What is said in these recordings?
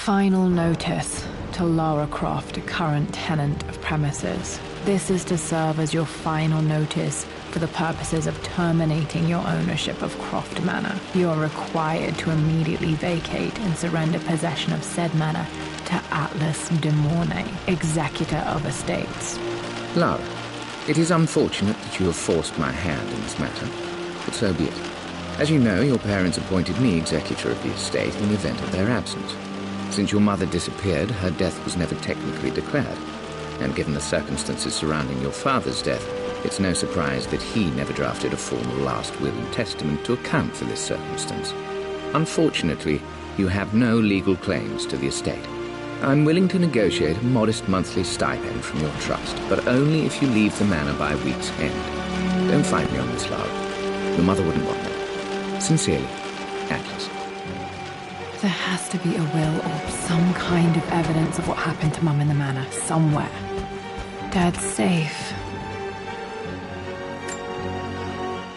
Final notice to Lara Croft, current tenant of premises. This is to serve as your final notice for the purposes of terminating your ownership of Croft Manor. You are required to immediately vacate and surrender possession of said manor to Atlas de Mornay, executor of estates. Lara, it is unfortunate that you have forced my hand in this matter, but so be it. As you know, your parents appointed me executor of the estate in the event of their absence. Since your mother disappeared, her death was never technically declared, and given the circumstances surrounding your father's death, it's no surprise that he never drafted a formal last will and testament to account for this circumstance. Unfortunately, you have no legal claims to the estate. I'm willing to negotiate a modest monthly stipend from your trust, but only if you leave the manor by week's end. Don't fight me on this, Lara. Your mother wouldn't want that. Sincerely, Atlas. There has to be a will or some kind of evidence of what happened to Mum in the manor, somewhere. Dad's safe.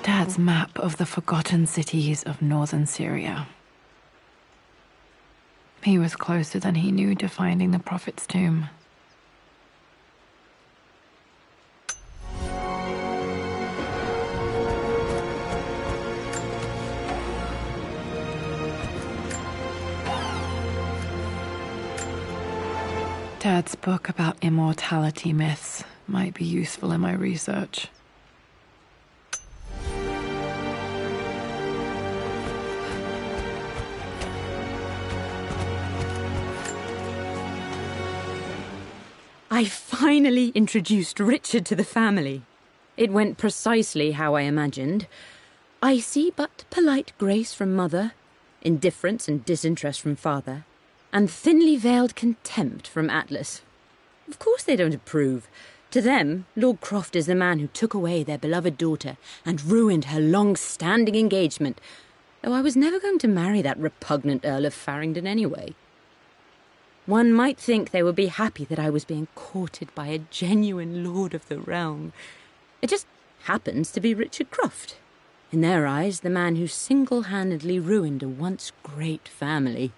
Dad's map of the forgotten cities of northern Syria. He was closer than he knew to finding the Prophet's tomb. Dad's book about immortality myths might be useful in my research. I finally introduced Richard to the family. It went precisely how I imagined. I see but polite grace from mother, indifference and disinterest from father, and thinly veiled contempt from Atlas. Of course they don't approve. To them, Lord Croft is the man who took away their beloved daughter and ruined her long-standing engagement, though I was never going to marry that repugnant Earl of Farringdon anyway. One might think they would be happy that I was being courted by a genuine lord of the realm. It just happens to be Richard Croft. In their eyes, the man who single-handedly ruined a once great family.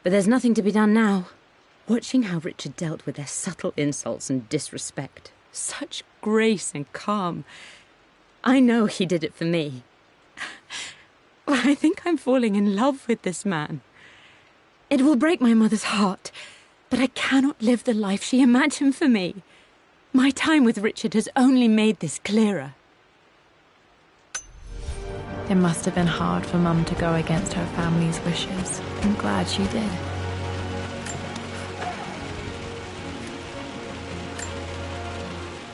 But there's nothing to be done now. Watching how Richard dealt with their subtle insults and disrespect. Such grace and calm. I know he did it for me. I think I'm falling in love with this man. It will break my mother's heart, but I cannot live the life she imagined for me. My time with Richard has only made this clearer. It must have been hard for Mum to go against her family's wishes. I'm glad she did.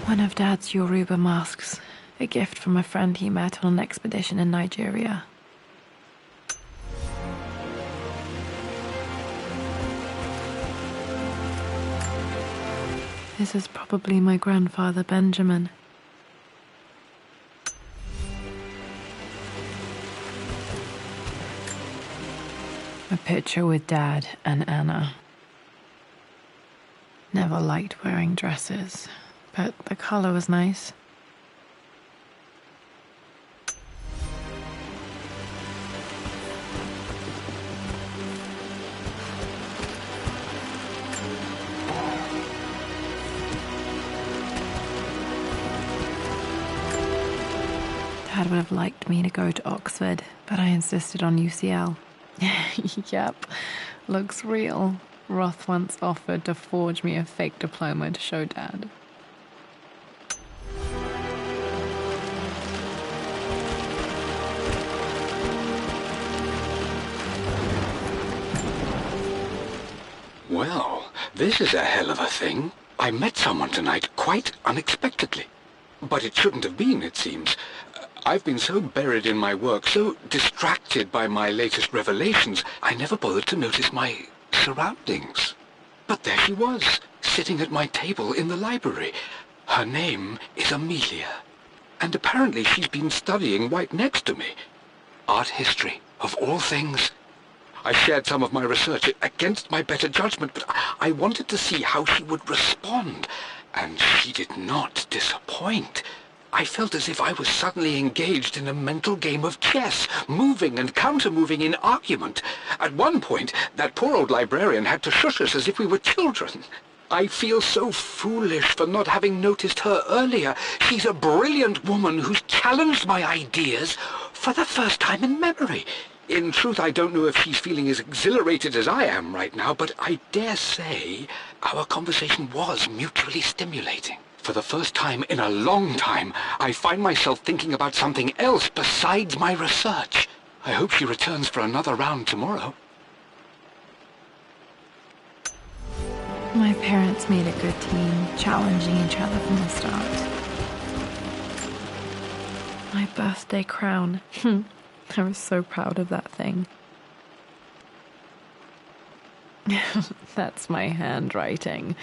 One of Dad's Yoruba masks, a gift from a friend he met on an expedition in Nigeria. This is probably my grandfather Benjamin. A picture with Dad and Anna. Never liked wearing dresses, but the color was nice. Dad would have liked me to go to Oxford, but I insisted on UCL. Yep, looks real. Roth once offered to forge me a fake diploma to show Dad. Well, this is a hell of a thing. I met someone tonight quite unexpectedly. But it shouldn't have been, it seems. I've been so buried in my work, so distracted by my latest revelations, I never bothered to notice my surroundings. But there she was, sitting at my table in the library. Her name is Amelia, and apparently she's been studying right next to me. Art history, of all things. I shared some of my research against my better judgment, but I wanted to see how she would respond, and she did not disappoint. I felt as if I was suddenly engaged in a mental game of chess, moving and counter-moving in argument. At one point, that poor old librarian had to shush us as if we were children. I feel so foolish for not having noticed her earlier. She's a brilliant woman who's challenged my ideas for the first time in memory. In truth, I don't know if she's feeling as exhilarated as I am right now, but I dare say our conversation was mutually stimulating. For the first time in a long time, I find myself thinking about something else besides my research. I hope she returns for another round tomorrow. My parents made a good team, challenging each other from the start. My birthday crown. I was so proud of that thing. That's my handwriting.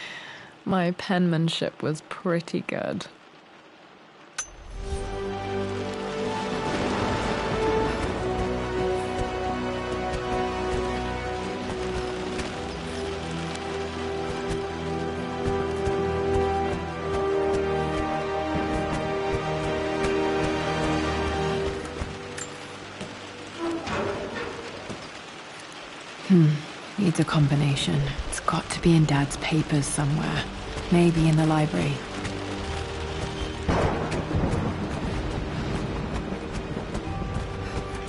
My penmanship was pretty good. Needs a combination. It's got to be in Dad's papers somewhere. Maybe in the library.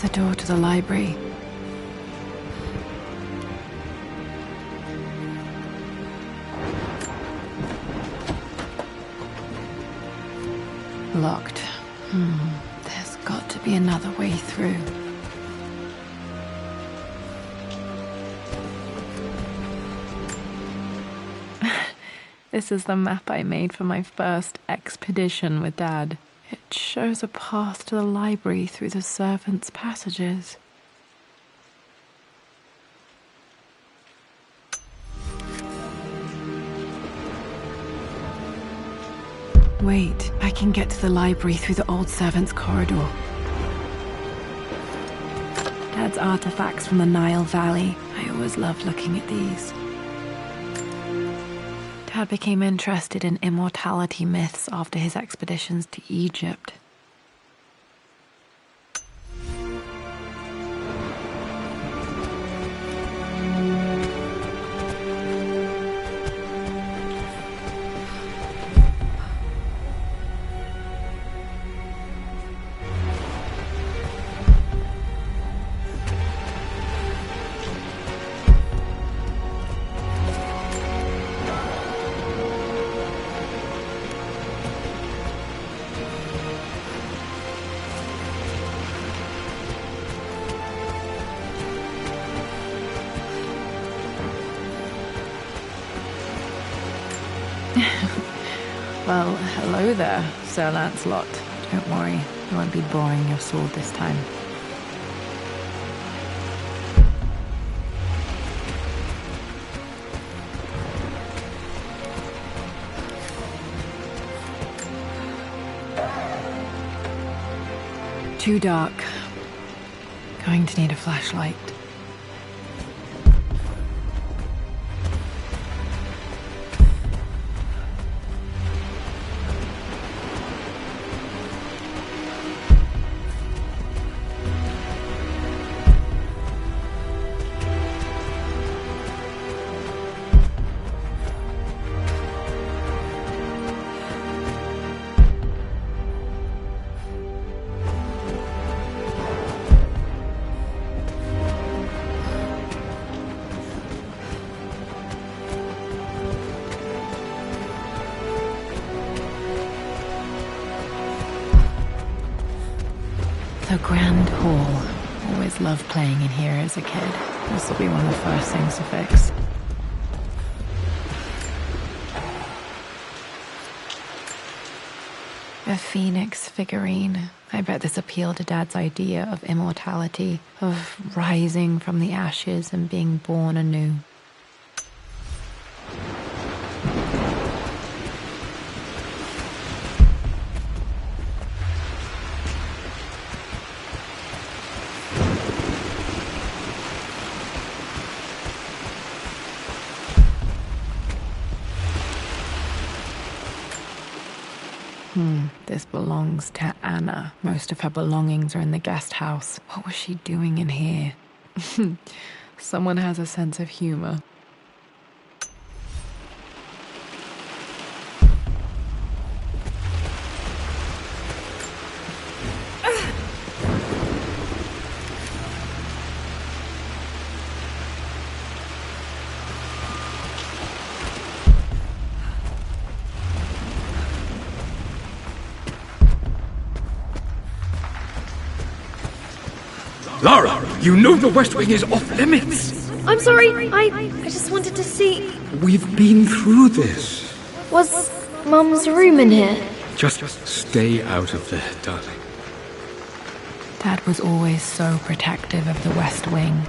The door to the library. Locked. There's got to be another way through. This is the map I made for my first expedition with Dad. It shows a path to the library through the servants' passages. Wait, I can get to the library through the old servants' corridor. Dad's artifacts from the Nile Valley. I always loved looking at these. Dad became interested in immortality myths after his expeditions to Egypt. Well, hello there, Sir Lancelot. Don't worry, I won't be boring your sword this time. Too dark. Going to need a flashlight. The Grand Hall. Always loved playing in here as a kid. This will be one of the first things to fix. A phoenix figurine. I bet this appealed to Dad's idea of immortality, of rising from the ashes and being born anew. This belongs to Anna. Most of her belongings are in the guest house. What was she doing in here? Someone has a sense of humor. Lara, you know the West Wing is off limits. I'm sorry, I just wanted to see... We've been through this. Was Mum's room in here? Just stay out of there, darling. Dad was always so protective of the West Wing.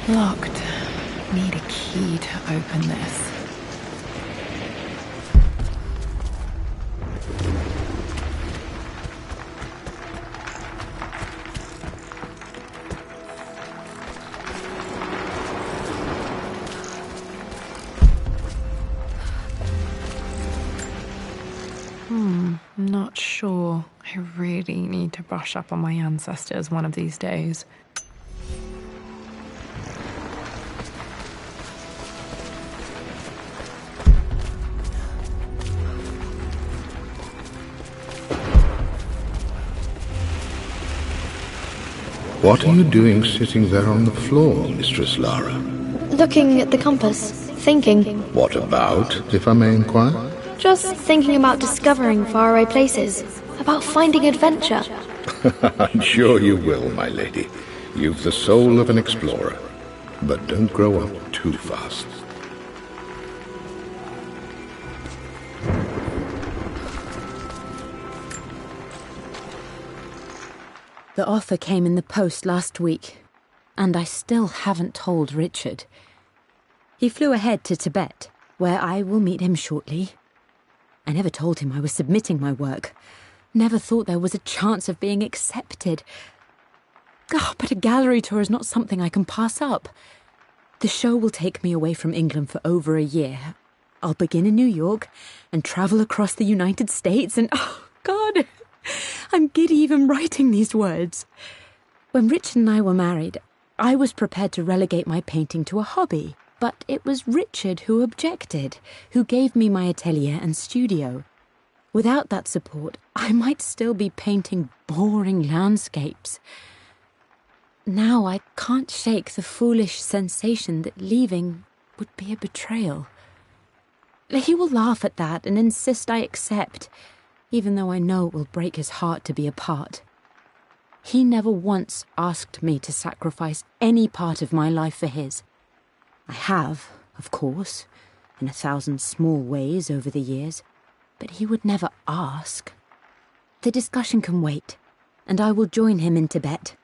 Locked. Need a key to open this. Not sure. I really need to brush up on my ancestors one of these days. What are you doing sitting there on the floor, Mistress Lara? Looking at the compass, thinking. What about, if I may inquire? Just thinking about discovering faraway places, about finding adventure. I'm sure you will, my lady. You've the soul of an explorer. But don't grow up too fast. The offer came in the post last week, and I still haven't told Richard. He flew ahead to Tibet, where I will meet him shortly. I never told him I was submitting my work. Never thought there was a chance of being accepted. But a gallery tour is not something I can pass up. The show will take me away from England for over a year. I'll begin in New York and travel across the United States and... oh, God, I'm giddy even writing these words. When Richard and I were married, I was prepared to relegate my painting to a hobby. But it was Richard who objected, who gave me my atelier and studio. Without that support, I might still be painting boring landscapes. Now I can't shake the foolish sensation that leaving would be a betrayal. He will laugh at that and insist I accept, even though I know it will break his heart to be apart. He never once asked me to sacrifice any part of my life for his. I have, of course, in 1,000 small ways over the years, but he would never ask. The discussion can wait, and I will join him in Tibet.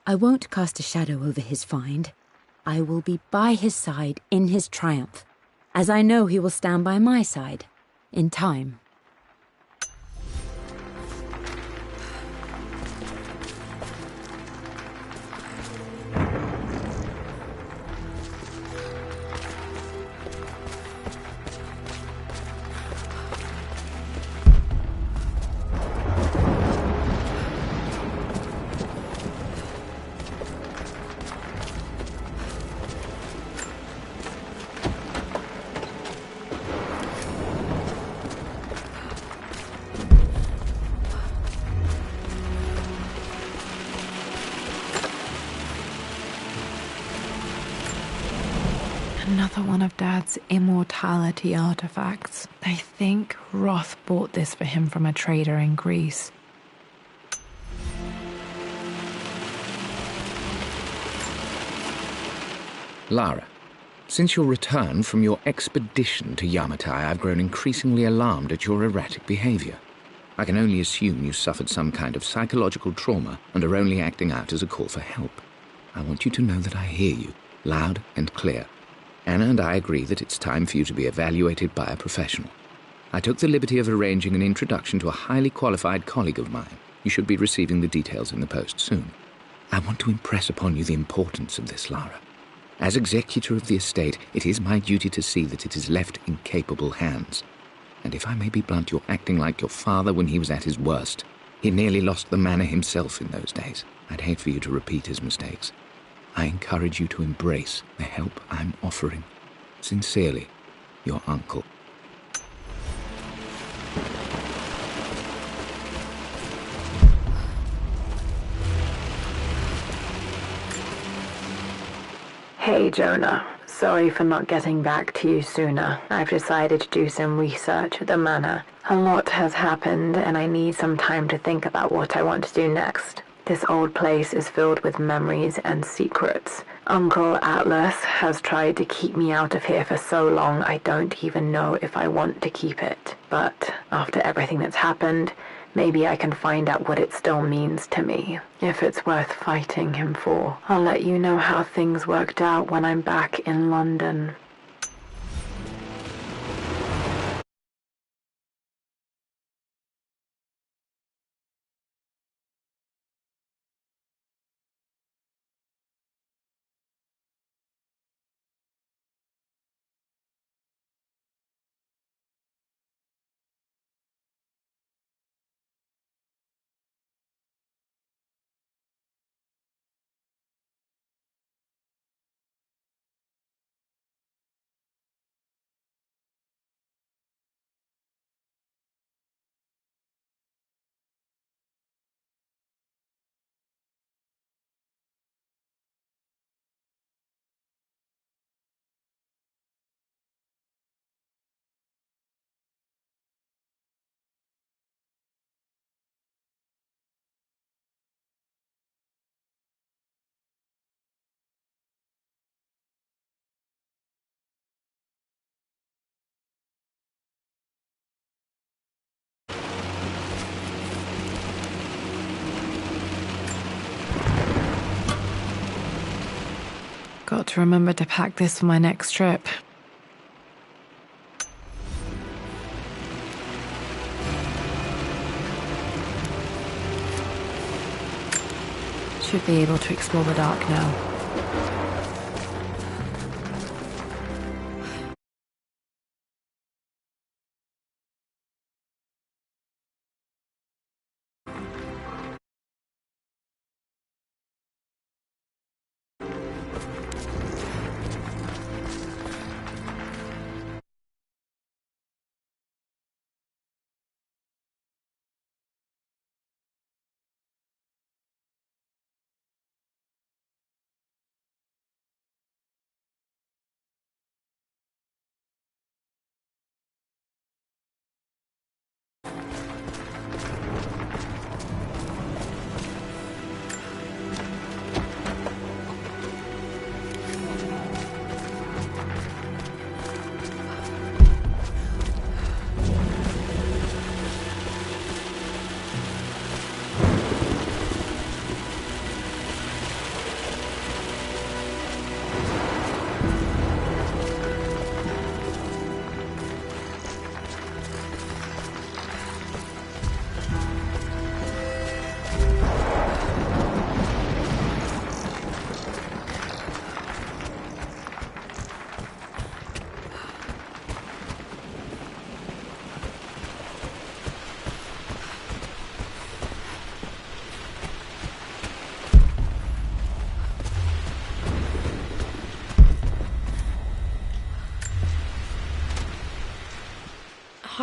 I won't cast a shadow over his find. I will be by his side in his triumph, as I know he will stand by my side, in time. Another one of Dad's immortality artifacts. I think Roth bought this for him from a trader in Greece. Lara, since your return from your expedition to Yamatai, I've grown increasingly alarmed at your erratic behavior. I can only assume you suffered some kind of psychological trauma and are only acting out as a call for help. I want you to know that I hear you, loud and clear. Anna and I agree that it's time for you to be evaluated by a professional. I took the liberty of arranging an introduction to a highly qualified colleague of mine. You should be receiving the details in the post soon. I want to impress upon you the importance of this, Lara. As executor of the estate, it is my duty to see that it is left in capable hands. And if I may be blunt, you're acting like your father when he was at his worst. He nearly lost the manor himself in those days. I'd hate for you to repeat his mistakes. I encourage you to embrace the help I'm offering. Sincerely, your uncle. Hey, Jonah. Sorry for not getting back to you sooner. I've decided to do some research at the manor. A lot has happened, and I need some time to think about what I want to do next. This old place is filled with memories and secrets. Uncle Atlas has tried to keep me out of here for so long I don't even know if I want to keep it. But after everything that's happened, maybe I can find out what it still means to me. If it's worth fighting him for, I'll let you know how things worked out when I'm back in London. Got to remember to pack this for my next trip. Should be able to explore the dark now.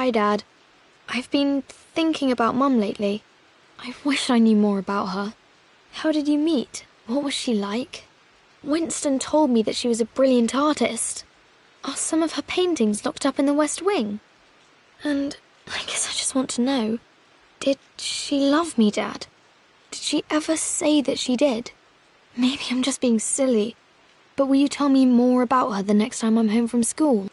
Hi, Dad. I've been thinking about Mum lately. I wish I knew more about her. How did you meet? What was she like? Winston told me that she was a brilliant artist. Are some of her paintings locked up in the West Wing? And I guess I just want to know, did she love me, Dad? Did she ever say that she did? Maybe I'm just being silly, but will you tell me more about her the next time I'm home from school?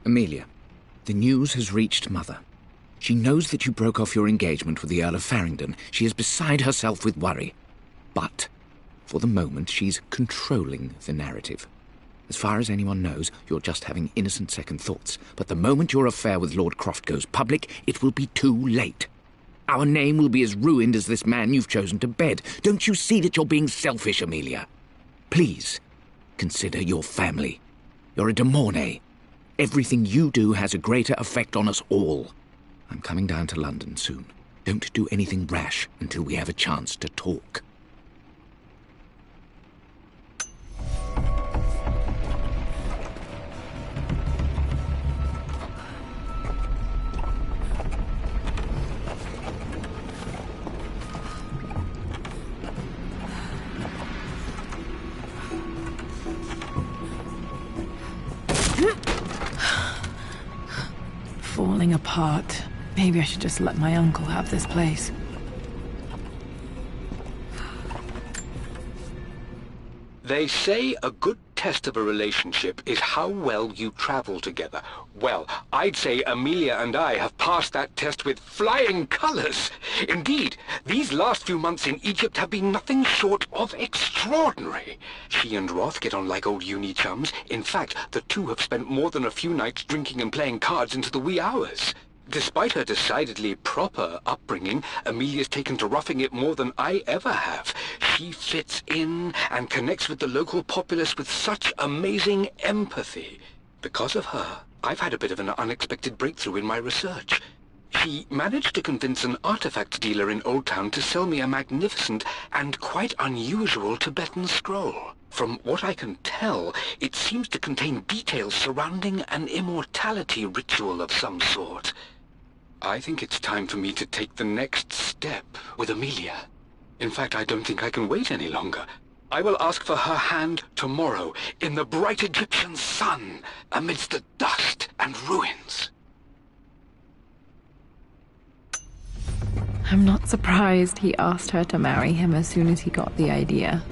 Amelia, the news has reached Mother. She knows that you broke off your engagement with the Earl of Farringdon. She is beside herself with worry. But, for the moment, she's controlling the narrative. As far as anyone knows, you're just having innocent second thoughts. But the moment your affair with Lord Croft goes public, it will be too late. Our name will be as ruined as this man you've chosen to bed. Don't you see that you're being selfish, Amelia? Please, consider your family. You're a de Mornay. Everything you do has a greater effect on us all. I'm coming down to London soon. Don't do anything rash until we have a chance to talk. Falling apart. Maybe I should just let my uncle have this place. They say a good test of a relationship is how well you travel together. Well, I'd say Amelia and I have passed that test with flying colours. Indeed, these last few months in Egypt have been nothing short of extraordinary. She and Roth get on like old uni chums. In fact, the two have spent more than a few nights drinking and playing cards into the wee hours. Despite her decidedly proper upbringing, Amelia's taken to roughing it more than I ever have. She fits in and connects with the local populace with such amazing empathy. Because of her, I've had a bit of an unexpected breakthrough in my research. She managed to convince an artifact dealer in Old Town to sell me a magnificent and quite unusual Tibetan scroll. From what I can tell, it seems to contain details surrounding an immortality ritual of some sort. I think it's time for me to take the next step with Amelia. In fact, I don't think I can wait any longer. I will ask for her hand tomorrow in the bright Egyptian sun amidst the dust and ruins. I'm not surprised he asked her to marry him as soon as he got the idea.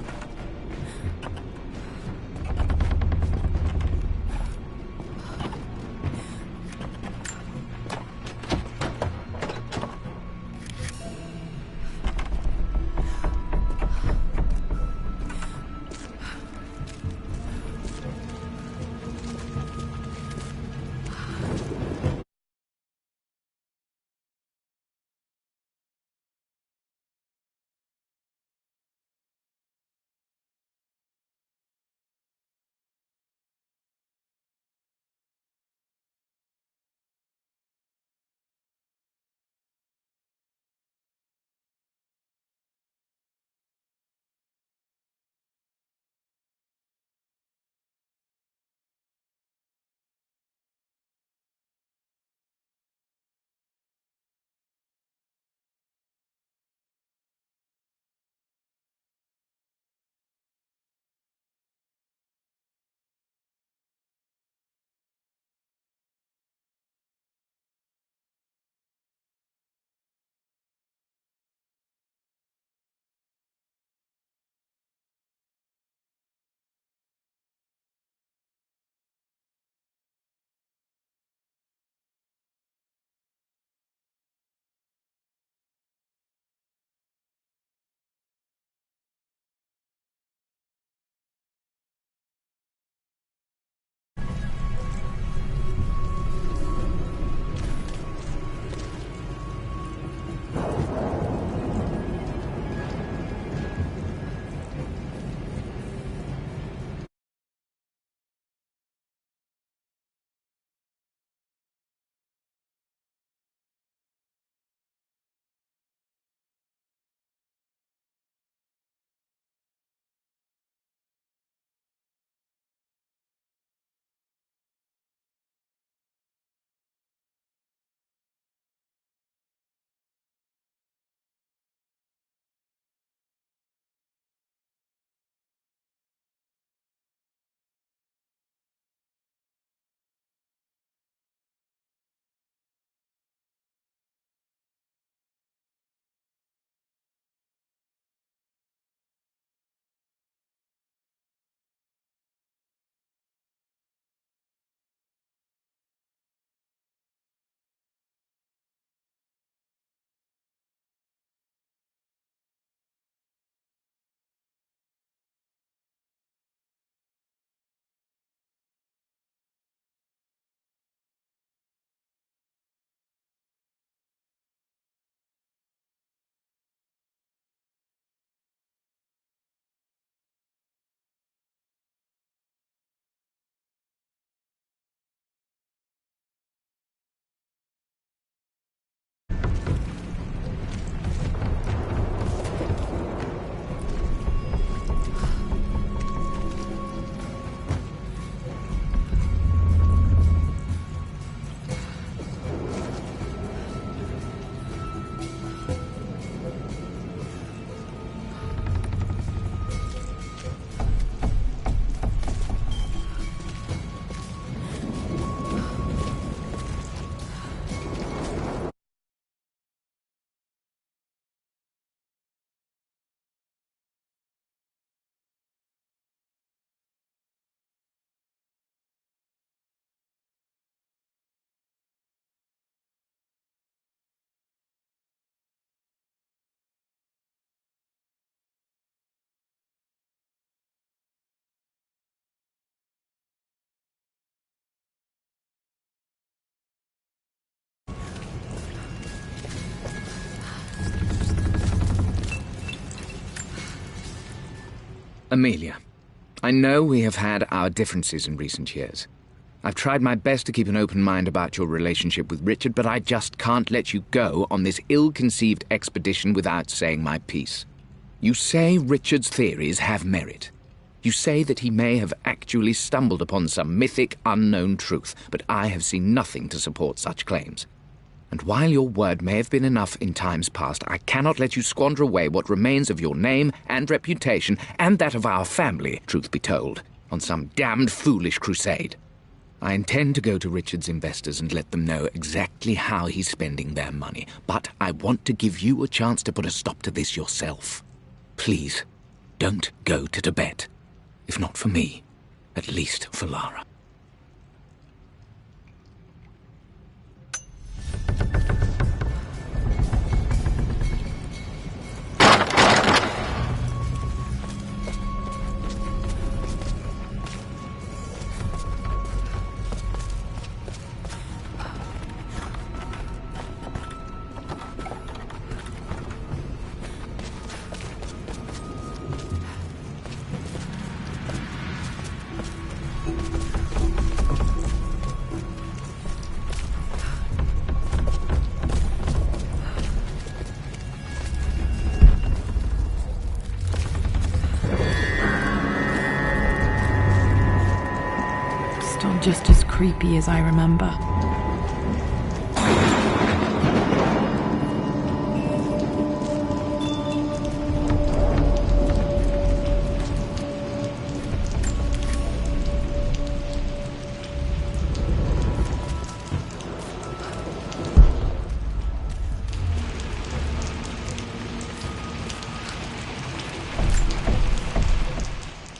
Amelia, I know we have had our differences in recent years. I've tried my best to keep an open mind about your relationship with Richard, but I just can't let you go on this ill-conceived expedition without saying my piece. You say Richard's theories have merit. You say that he may have actually stumbled upon some mythic, unknown truth, but I have seen nothing to support such claims. And while your word may have been enough in times past, I cannot let you squander away what remains of your name and reputation, and that of our family, truth be told, on some damned foolish crusade. I intend to go to Richard's investors and let them know exactly how he's spending their money, but I want to give you a chance to put a stop to this yourself. Please, don't go to Tibet. If not for me, at least for Lara. Still just as creepy as I remember.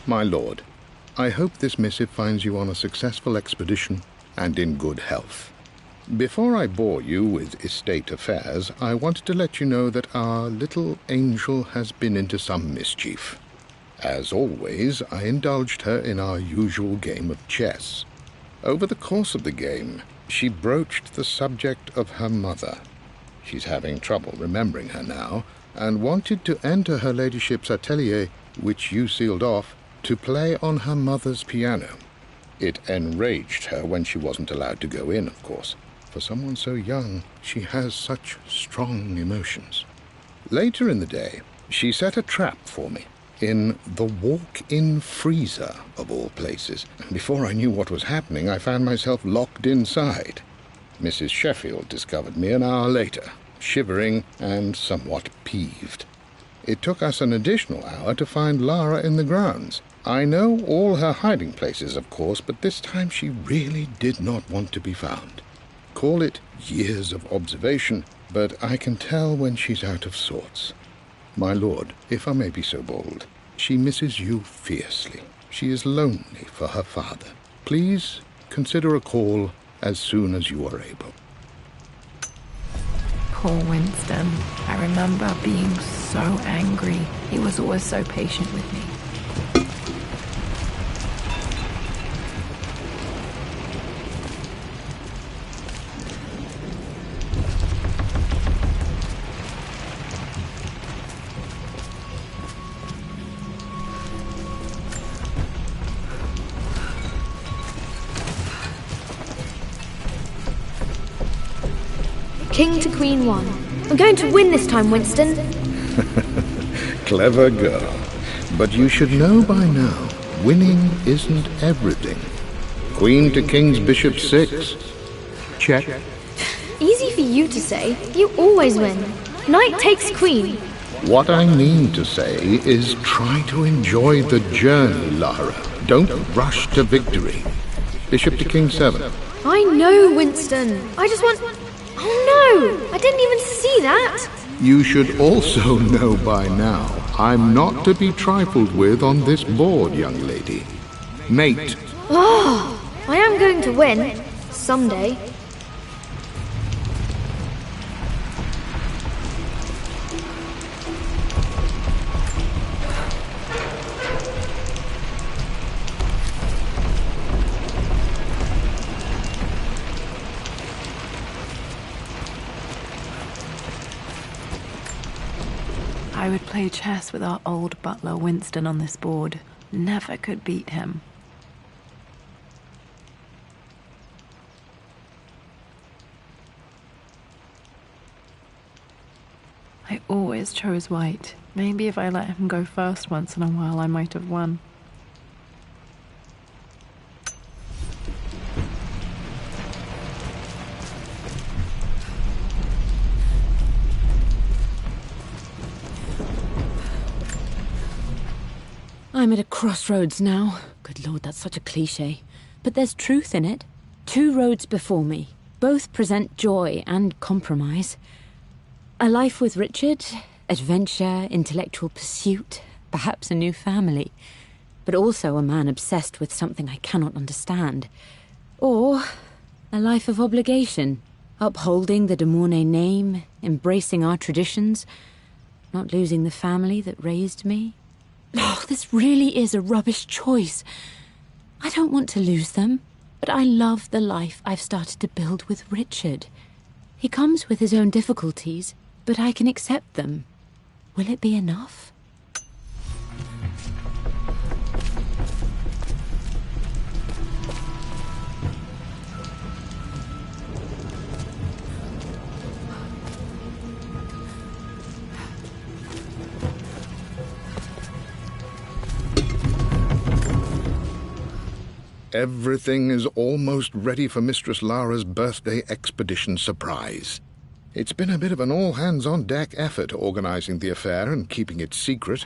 My lord, I hope this missive finds you on a successful expedition and in good health. Before I bore you with estate affairs, I wanted to let you know that our little angel has been into some mischief. As always, I indulged her in our usual game of chess. Over the course of the game, she broached the subject of her mother. She's having trouble remembering her now, and wanted to enter her ladyship's atelier, which you sealed off, to play on her mother's piano. It enraged her when she wasn't allowed to go in, of course. For someone so young, she has such strong emotions. Later in the day, she set a trap for me in the walk-in freezer, of all places. And before I knew what was happening, I found myself locked inside. Mrs. Sheffield discovered me an hour later, shivering and somewhat peeved. It took us an additional hour to find Lara in the grounds. I know all her hiding places, of course, but this time she really did not want to be found. Call it years of observation, but I can tell when she's out of sorts. My lord, if I may be so bold, she misses you fiercely. She is lonely for her father. Please consider a call as soon as you are able. Poor Winston. I remember being so angry. He was always so patient with me. King to Queen 1. I'm going to win this time, Winston. Clever girl. But you should know by now, winning isn't everything. Queen to King's Bishop 6. Check. Easy for you to say. You always win. Knight takes Queen. What I mean to say is try to enjoy the journey, Lara. Don't rush to victory. Bishop to King 7. I know, Winston. I just want... Oh no! I didn't even see that! You should also know by now, I'm not to be trifled with on this board, young lady. Mate. Oh, I am going to win. Someday. I I would play chess with our old butler Winston on this board. Never could beat him. I always chose white. Maybe if I let him go first once in a while, I might have won. I'm at a crossroads now. Good Lord, that's such a cliché. But there's truth in it. 2 roads before me. Both present joy and compromise. A life with Richard, adventure, intellectual pursuit, perhaps a new family. But also a man obsessed with something I cannot understand. Or a life of obligation, upholding the de Mornay name, embracing our traditions, not losing the family that raised me. Oh, this really is a rubbish choice. I don't want to lose them, but I love the life I've started to build with Richard. He comes with his own difficulties, but I can accept them. Will it be enough? Everything is almost ready for Mistress Lara's birthday expedition surprise. It's been a bit of an all-hands-on-deck effort organizing the affair and keeping it secret.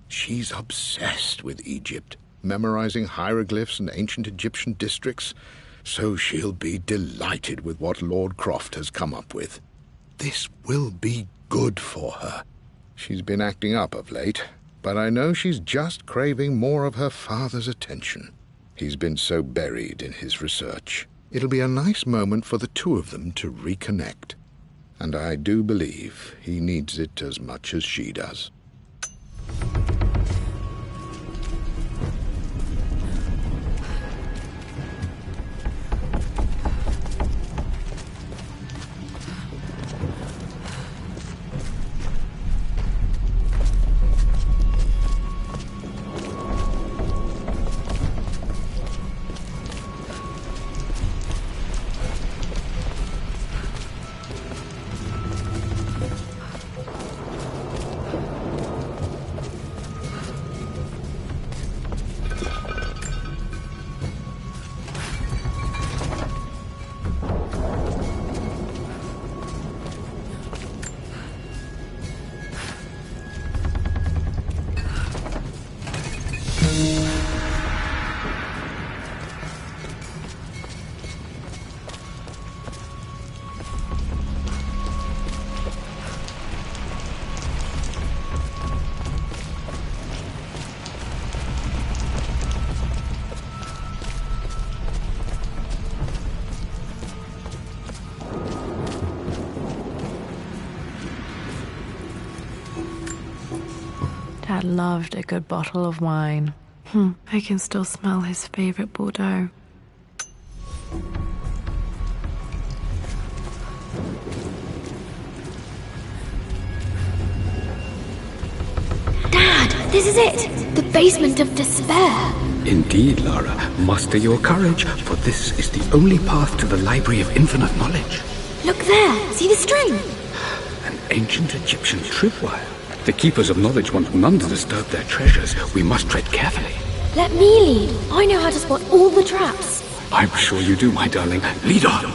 She's obsessed with Egypt, memorizing hieroglyphs and ancient Egyptian districts, so she'll be delighted with what Lord Croft has come up with. This will be good for her. She's been acting up of late, but I know she's just craving more of her father's attention. He's been so buried in his research. It'll be a nice moment for the 2 of them to reconnect. And I do believe he needs it as much as she does. Dad loved a good bottle of wine. I can still smell his favorite Bordeaux. Dad, this is it! The basement of despair! Indeed, Lara. Muster your courage, for this is the only path to the Library of Infinite Knowledge. Look there! See the string? An ancient Egyptian tripwire. The Keepers of Knowledge want none to disturb their treasures. We must tread carefully. Let me lead. I know how to spot all the traps. I'm sure you do, my darling. Lead on!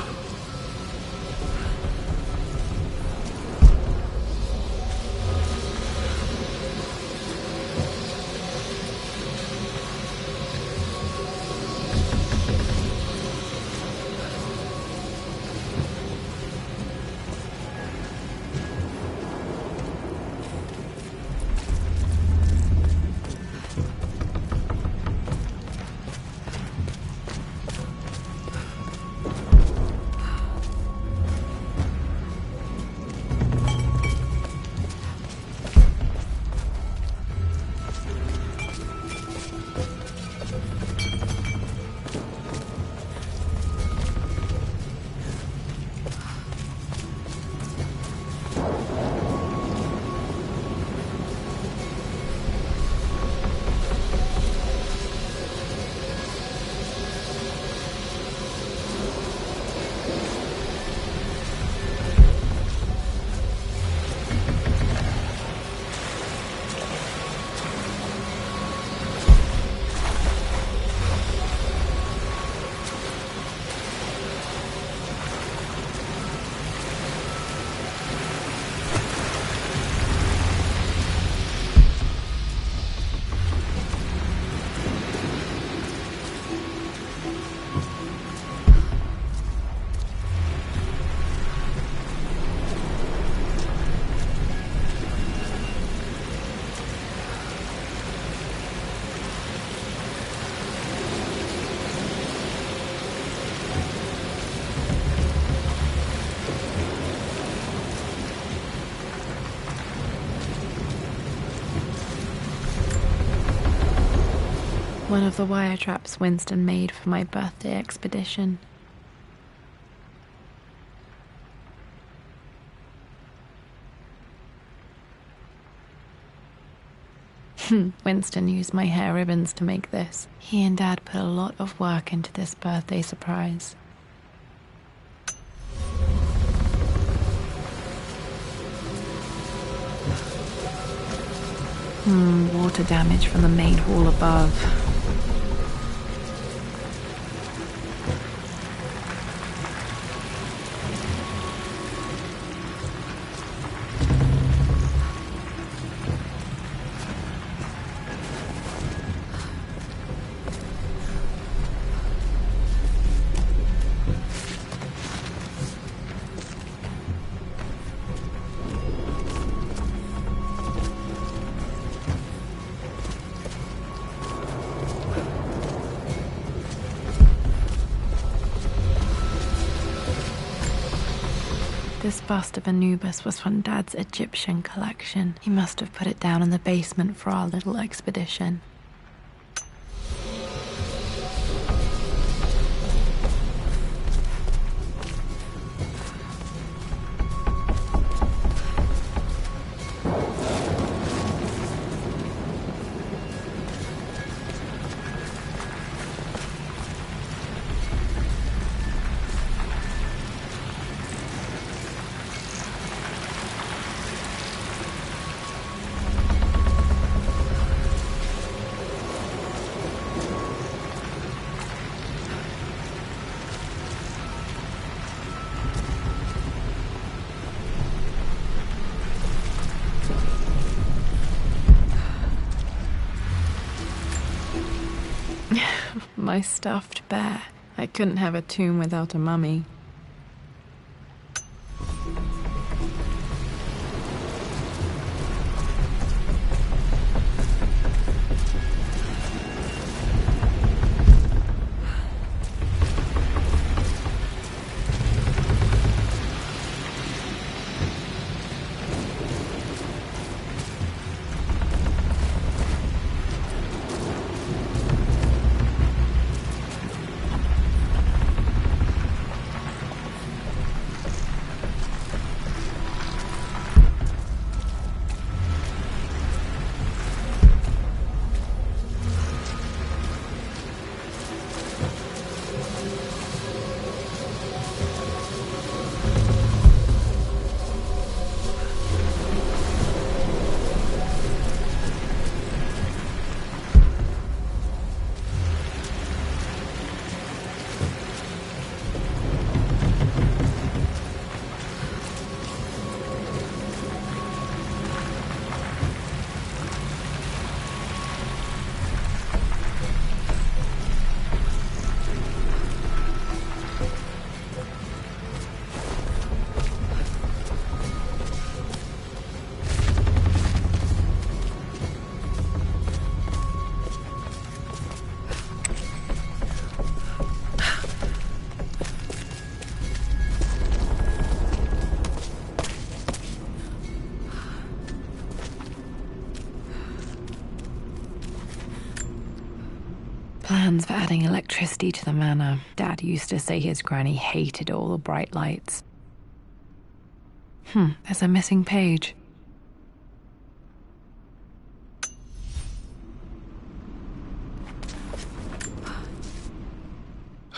One of the wire traps Winston made for my birthday expedition. Winston used my hair ribbons to make this. He and Dad put a lot of work into this birthday surprise. Water damage from the main hall above. This bust of Anubis was from Dad's Egyptian collection. He must have put it down in the basement for our little expedition. My stuffed bear. I couldn't have a tomb without a mummy. Plans for adding electricity to the manor. Dad used to say his granny hated all the bright lights. There's a missing page.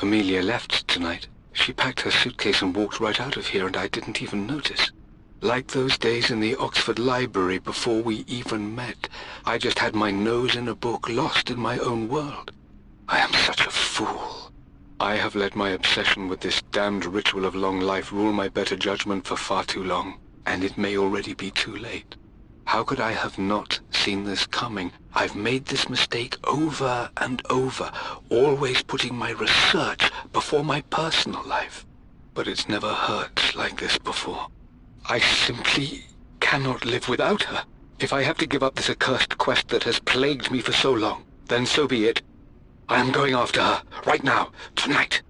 Amelia left tonight. She packed her suitcase and walked right out of here, and I didn't even notice. Like those days in the Oxford Library before we even met. I just had my nose in a book, lost in my own world. I am such a fool. I have let my obsession with this damned ritual of long life rule my better judgment for far too long, and it may already be too late. How could I have not seen this coming? I've made this mistake over and over, always putting my research before my personal life. But it's never hurt like this before. I simply cannot live without her. If I have to give up this accursed quest that has plagued me for so long, then so be it. I am going after her, right now, tonight.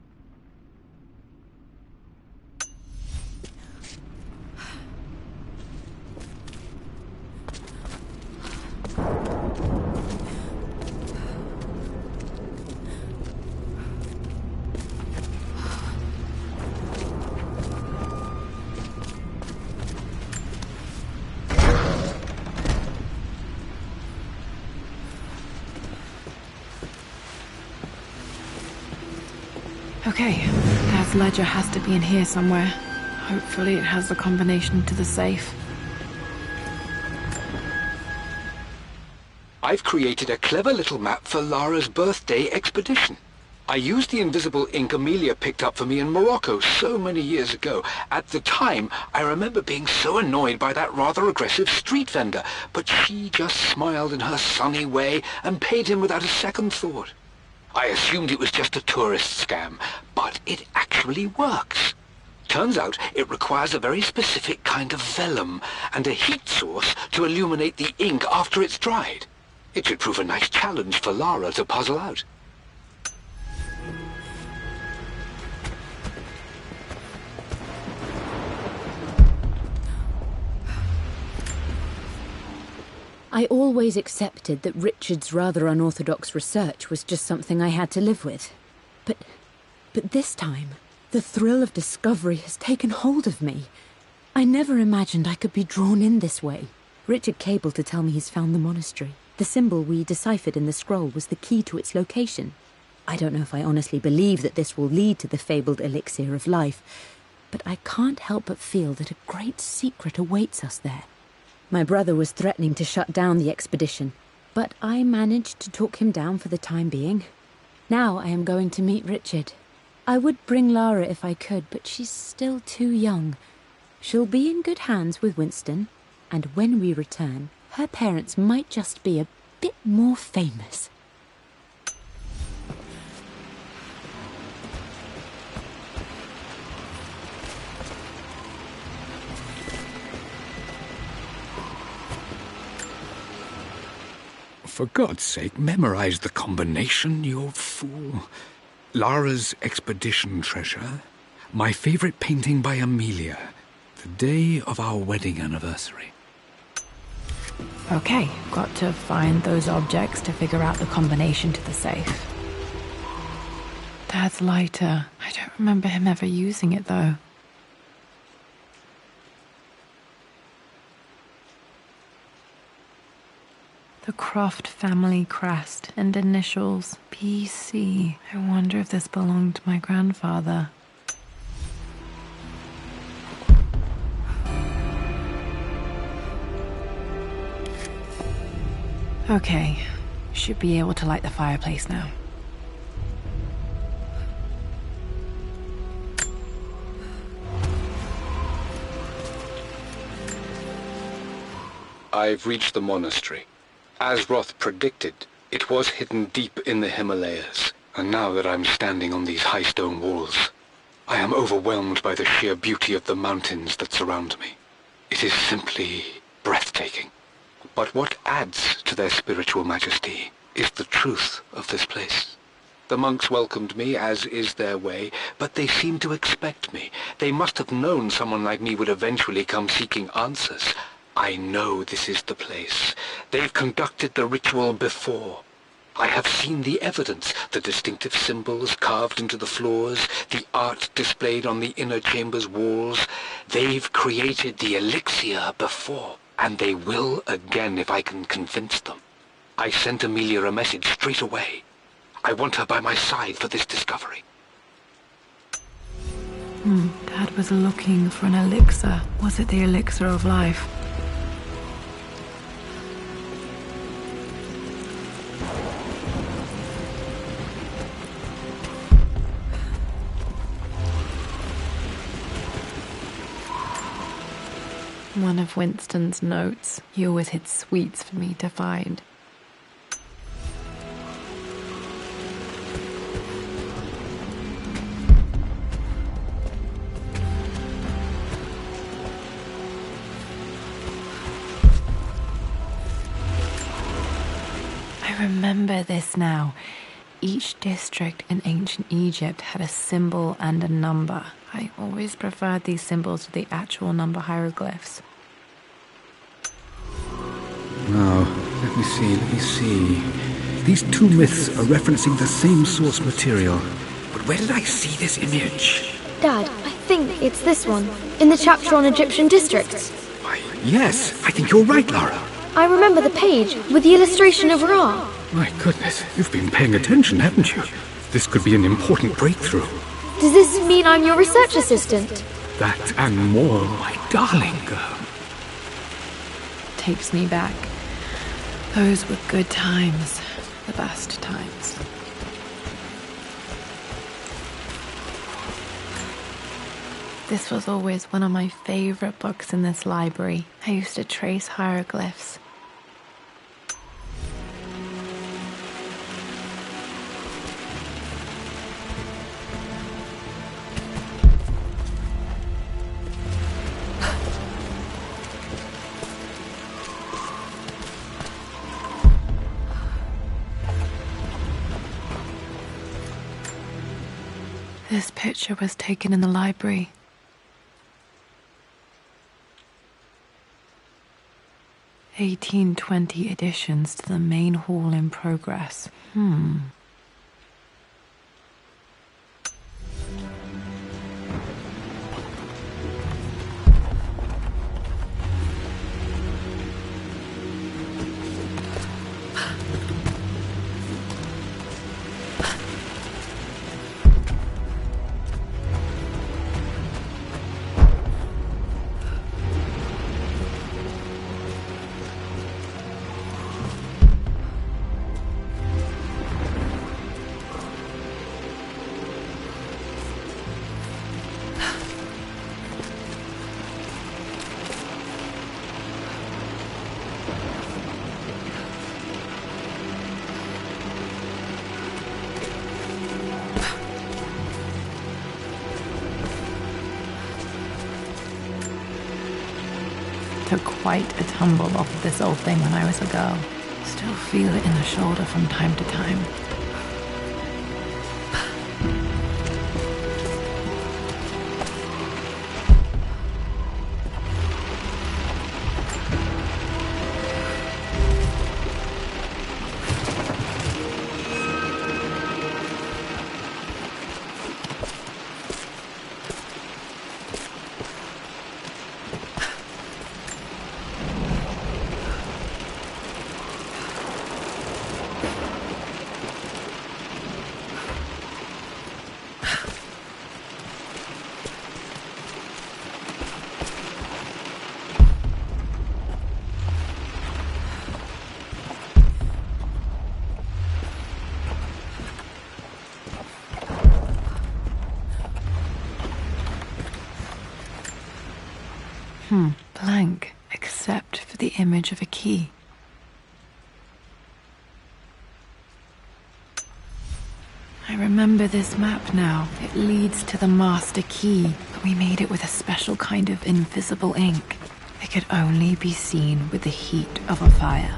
Okay, Dad's ledger has to be in here somewhere. Hopefully it has the combination to the safe. I've created a clever little map for Lara's birthday expedition. I used the invisible ink Amelia picked up for me in Morocco so many years ago. At the time, I remember being so annoyed by that rather aggressive street vendor, but she just smiled in her sunny way and paid him without a second thought. I assumed it was just a tourist scam, but it actually works. Turns out it requires a very specific kind of vellum and a heat source to illuminate the ink after it's dried. It should prove a nice challenge for Lara to puzzle out. I always accepted that Richard's rather unorthodox research was just something I had to live with. But this time, the thrill of discovery has taken hold of me. I never imagined I could be drawn in this way. Richard cabled to tell me he's found the monastery. The symbol we deciphered in the scroll was the key to its location. I don't know if I honestly believe that this will lead to the fabled elixir of life, but I can't help but feel that a great secret awaits us there. My brother was threatening to shut down the expedition, but I managed to talk him down for the time being. Now I am going to meet Richard. I would bring Lara if I could, but she's still too young. She'll be in good hands with Winston, and when we return, her parents might just be a bit more famous. For God's sake, memorize the combination, you fool. Lara's expedition treasure, my favorite painting by Amelia, the day of our wedding anniversary. Okay, got to find those objects to figure out the combination to the safe. Dad's lighter. I don't remember him ever using it, though. The Croft family crest and initials BC. I wonder if this belonged to my grandfather. Okay, should be able to light the fireplace now. I've reached the monastery. As Roth predicted, it was hidden deep in the Himalayas, and now that I'm standing on these high stone walls, I am overwhelmed by the sheer beauty of the mountains that surround me. It is simply breathtaking. But what adds to their spiritual majesty is the truth of this place. The monks welcomed me, as is their way, but they seemed to expect me. They must have known someone like me would eventually come seeking answers. I know this is the place. They've conducted the ritual before. I have seen the evidence, the distinctive symbols carved into the floors, the art displayed on the inner chamber's walls. They've created the elixir before, and they will again if I can convince them. I sent Amelia a message straight away. I want her by my side for this discovery. Dad was looking for an elixir. Was it the elixir of life? One of Winston's notes. He always hid sweets for me to find. I remember this now. Each district in ancient Egypt had a symbol and a number. I always preferred these symbols to the actual number hieroglyphs. Now, let me see. These two myths are referencing the same source material. But where did I see this image? Dad, I think it's this one, in the chapter on Egyptian districts. Why, yes, I think you're right, Lara. I remember the page with the illustration of Ra. My goodness, you've been paying attention, haven't you? This could be an important breakthrough. Does this mean I'm your research assistant? That and more, my darling girl. Takes me back. Those were good times. The best times. This was always one of my favorite books in this library. I used to trace hieroglyphs. This picture was taken in the library. 1820 additions to the main hall in progress. Took quite a tumble off of this old thing when I was a girl. Still feel it in the shoulder from time to time. Blank, except for the image of a key. I remember this map now. It leads to the master key, but we made it with a special kind of invisible ink. It could only be seen with the heat of a fire.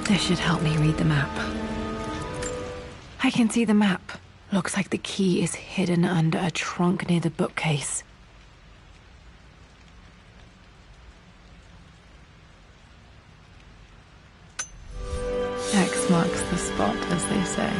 This should help me read the map. I can see the map. Looks like the key is hidden under a trunk near the bookcase. X marks the spot, as they say.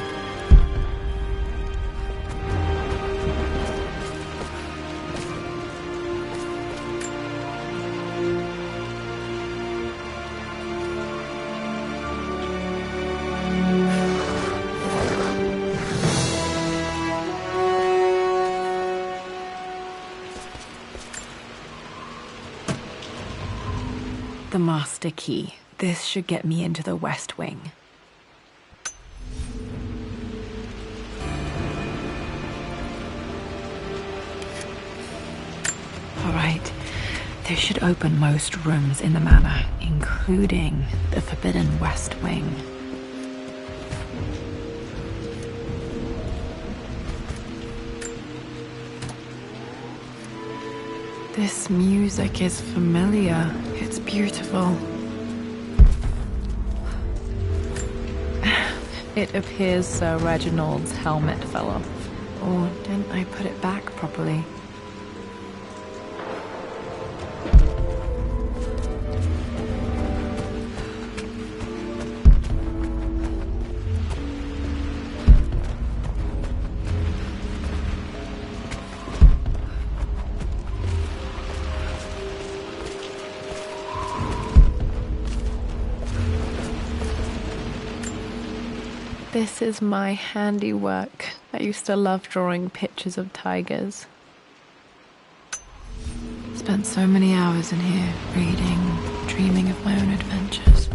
The master key. This should get me into the West Wing. All right. This should open most rooms in the manor, including the forbidden West Wing. This music is familiar. It's beautiful. It appears Sir Reginald's helmet fell off. Or didn't I put it back properly? This is my handiwork. I used to love drawing pictures of tigers. Spent so many hours in here, reading, dreaming of my own adventures.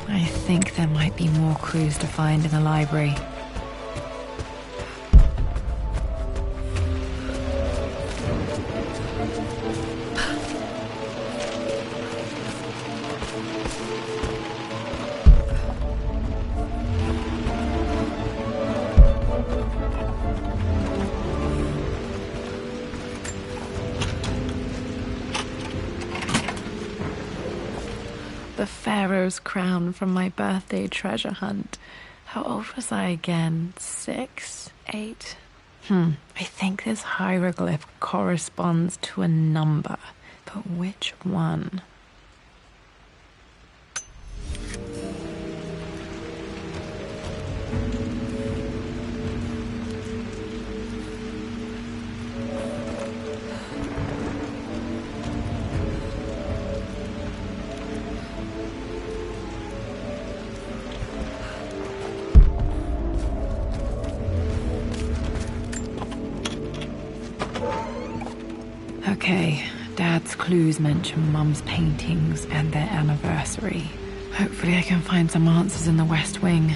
I think there might be more clues to find in the library. The Pharaoh's crown from my birthday treasure hunt. How old was I again? 6? 8? I think this hieroglyph corresponds to a number, but which one? Okay, Dad's clues mention Mum's paintings and their anniversary. Hopefully I can find some answers in the West Wing.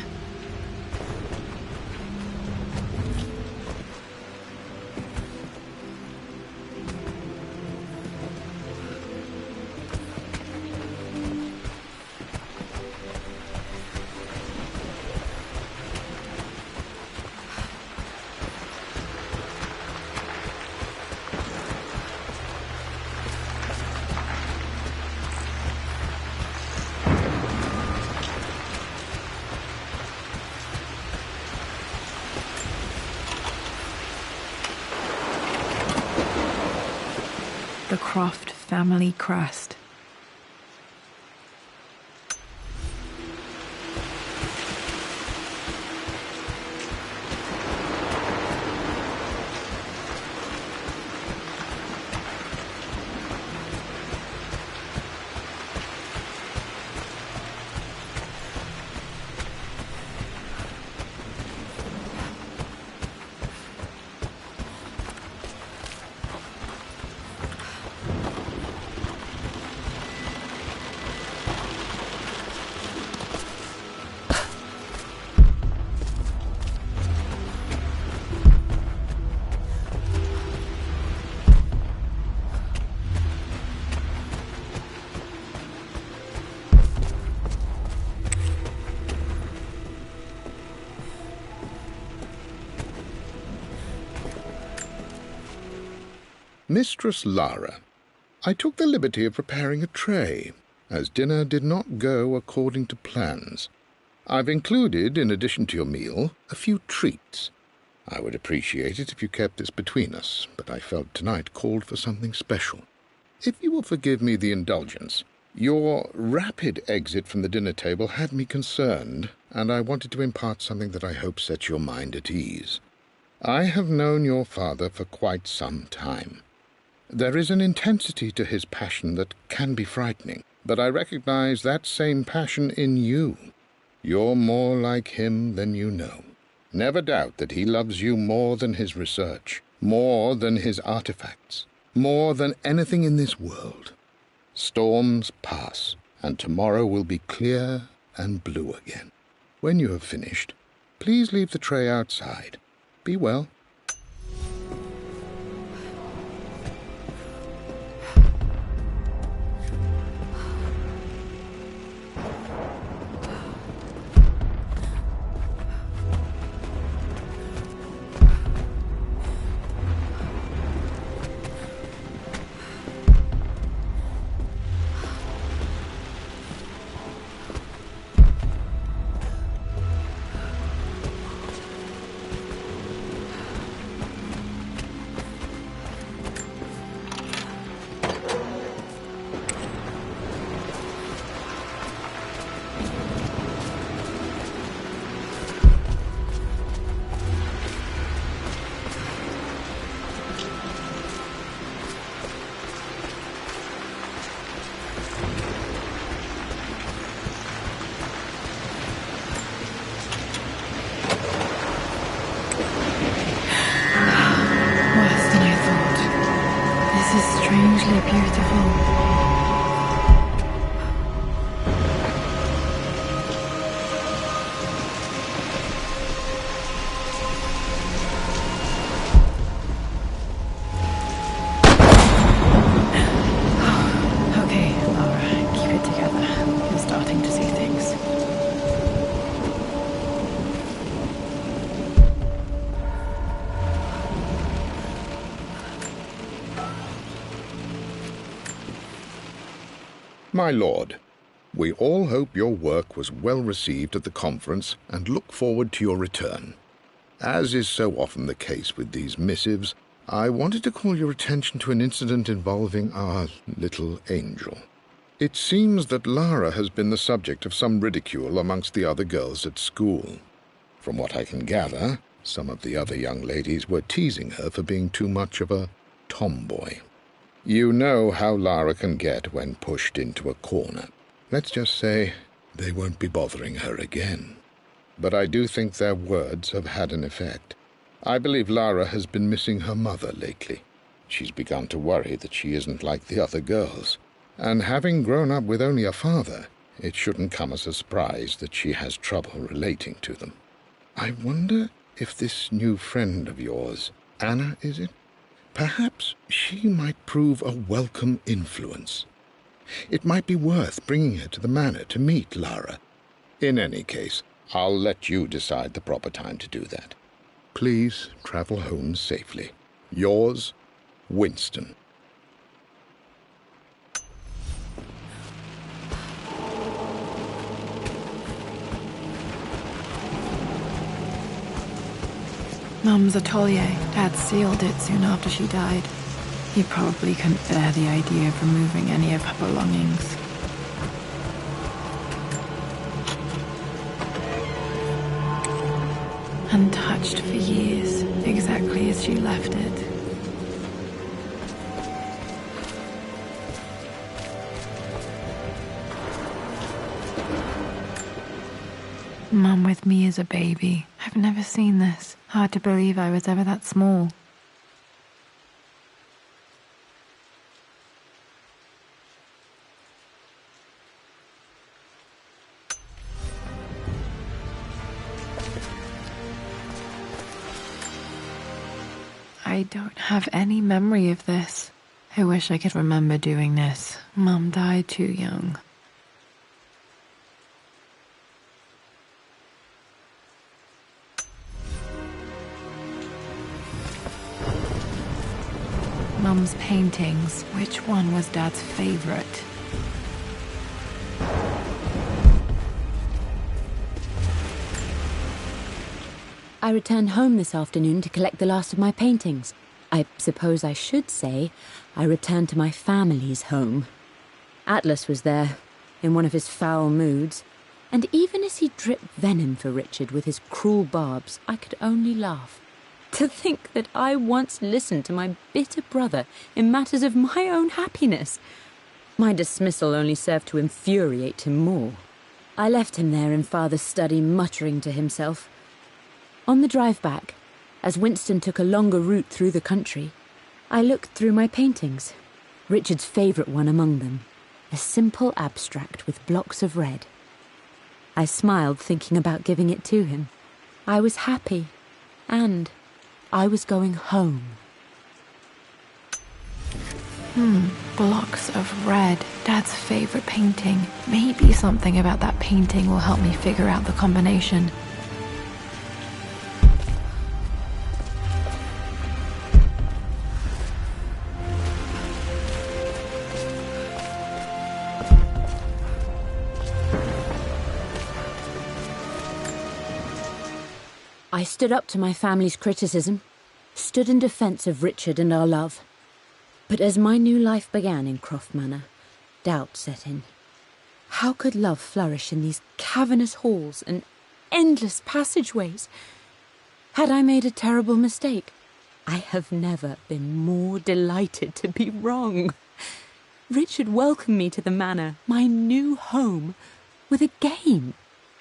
The Croft family crest. Mistress Lara, I took the liberty of preparing a tray, as dinner did not go according to plans. I've included, in addition to your meal, a few treats. I would appreciate it if you kept this between us, but I felt tonight called for something special. If you will forgive me the indulgence, your rapid exit from the dinner table had me concerned, and I wanted to impart something that I hope sets your mind at ease. I have known your father for quite some time. There is an intensity to his passion that can be frightening, but I recognize that same passion in you. You're more like him than you know. Never doubt that he loves you more than his research, more than his artifacts, more than anything in this world. Storms pass, and tomorrow will be clear and blue again. When you have finished, please leave the tray outside. Be well. strangely beautiful. My lord, we all hope your work was well received at the conference and look forward to your return. As is so often the case with these missives, I wanted to call your attention to an incident involving our little angel. It seems that Lara has been the subject of some ridicule amongst the other girls at school. From what I can gather, some of the other young ladies were teasing her for being too much of a tomboy. You know how Lara can get when pushed into a corner. Let's just say they won't be bothering her again. But I do think their words have had an effect. I believe Lara has been missing her mother lately. She's begun to worry that she isn't like the other girls. And having grown up with only a father, it shouldn't come as a surprise that she has trouble relating to them. I wonder if this new friend of yours, Anna, is it? Perhaps she might prove a welcome influence. It might be worth bringing her to the manor to meet Lara. In any case, I'll let you decide the proper time to do that. Please travel home safely. Yours, Winston. Mum's atelier. Dad sealed it soon after she died. He probably couldn't bear the idea of removing any of her belongings. Untouched for years, exactly as she left it. Mum with me as a baby. I've never seen this. Hard to believe I was ever that small. I don't have any memory of this. I wish I could remember doing this. Mum died too young. Mum's paintings. Which one was Dad's favorite? I returned home this afternoon to collect the last of my paintings. I suppose I should say I returned to my family's home. Atlas was there, in one of his foul moods, and even as he dripped venom for Richard with his cruel barbs, I could only laugh. To think that I once listened to my bitter brother in matters of my own happiness. My dismissal only served to infuriate him more. I left him there in Father's study, muttering to himself. On the drive back, as Winston took a longer route through the country, I looked through my paintings, Richard's favourite one among them, a simple abstract with blocks of red. I smiled, thinking about giving it to him. I was happy, and I was going home. Blocks of red. Dad's favourite painting. Maybe something about that painting will help me figure out the combination. I stood up to my family's criticism, stood in defence of Richard and our love. But as my new life began in Croft Manor, doubt set in. How could love flourish in these cavernous halls and endless passageways? Had I made a terrible mistake? I have never been more delighted to be wrong. Richard welcomed me to the manor, my new home, with a game.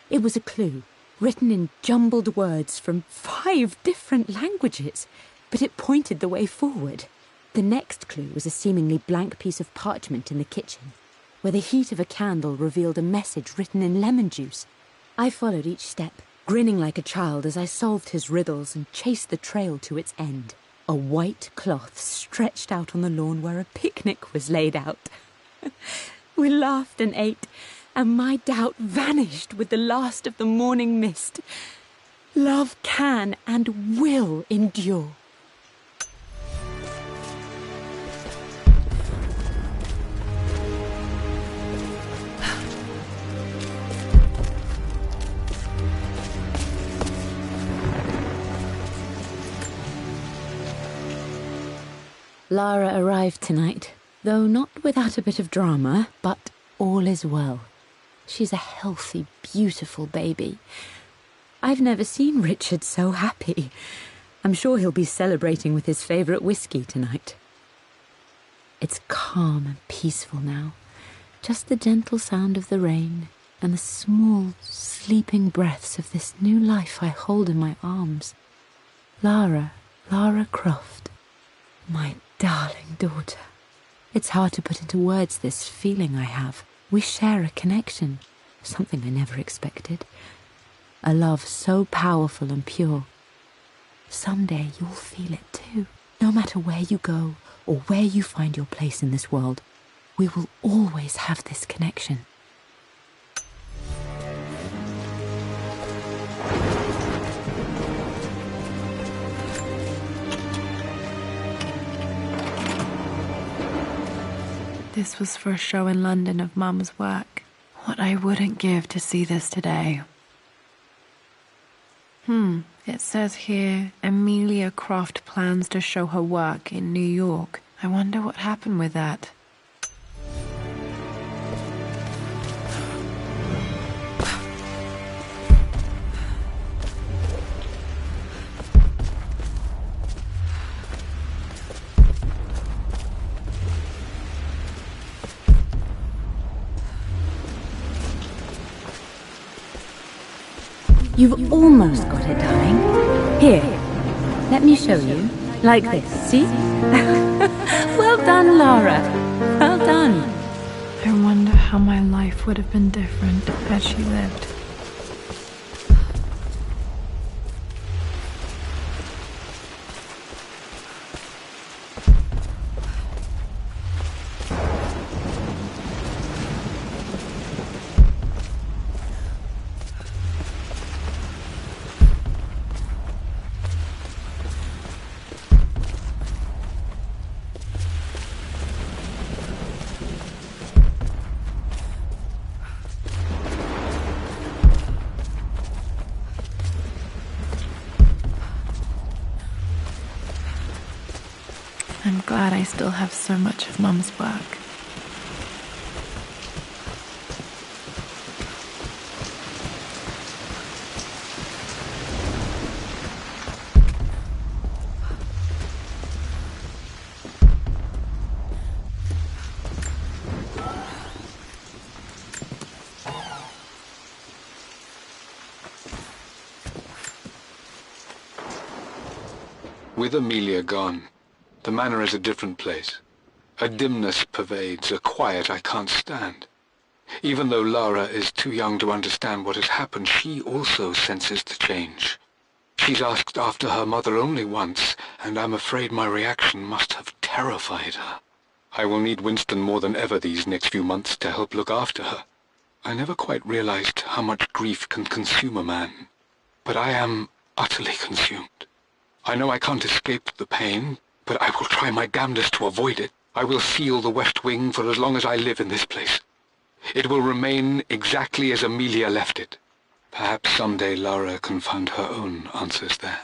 It was a clue, written in jumbled words from 5 different languages, but it pointed the way forward. The next clue was a seemingly blank piece of parchment in the kitchen, where the heat of a candle revealed a message written in lemon juice. I followed each step, grinning like a child as I solved his riddles and chased the trail to its end. A white cloth stretched out on the lawn where a picnic was laid out. We laughed and ate, and my doubt vanished with the last of the morning mist. Love can and will endure. Lara arrived tonight, though not without a bit of drama, but all is well. She's a healthy, beautiful baby. I've never seen Richard so happy. I'm sure he'll be celebrating with his favourite whiskey tonight. It's calm and peaceful now, just the gentle sound of the rain and the small, sleeping breaths of this new life I hold in my arms. Lara Croft, my darling daughter. It's hard to put into words this feeling I have. We share a connection, something I never expected. A love so powerful and pure. Someday you'll feel it too. No matter where you go or where you find your place in this world, we will always have this connection. This was for a show in London of Mum's work. What I wouldn't give to see this today. It says here, Amelia Croft plans to show her work in New York. I wonder what happened with that. You've almost got it, darling. Here, let me show you. Like this, see? Well done, Lara. Well done. I wonder how my life would have been different had she lived. I'm glad I still have so much of Mum's work. With Amelia gone, the manor is a different place. A dimness pervades, a quiet I can't stand. Even though Lara is too young to understand what has happened, she also senses the change. She's asked after her mother only once, and I'm afraid my reaction must have terrified her. I will need Winston more than ever these next few months to help look after her. I never quite realized how much grief can consume a man, but I am utterly consumed. I know I can't escape the pain, but I will try my damnedest to avoid it. I will seal the West Wing for as long as I live in this place. It will remain exactly as Amelia left it. Perhaps someday Lara can find her own answers there.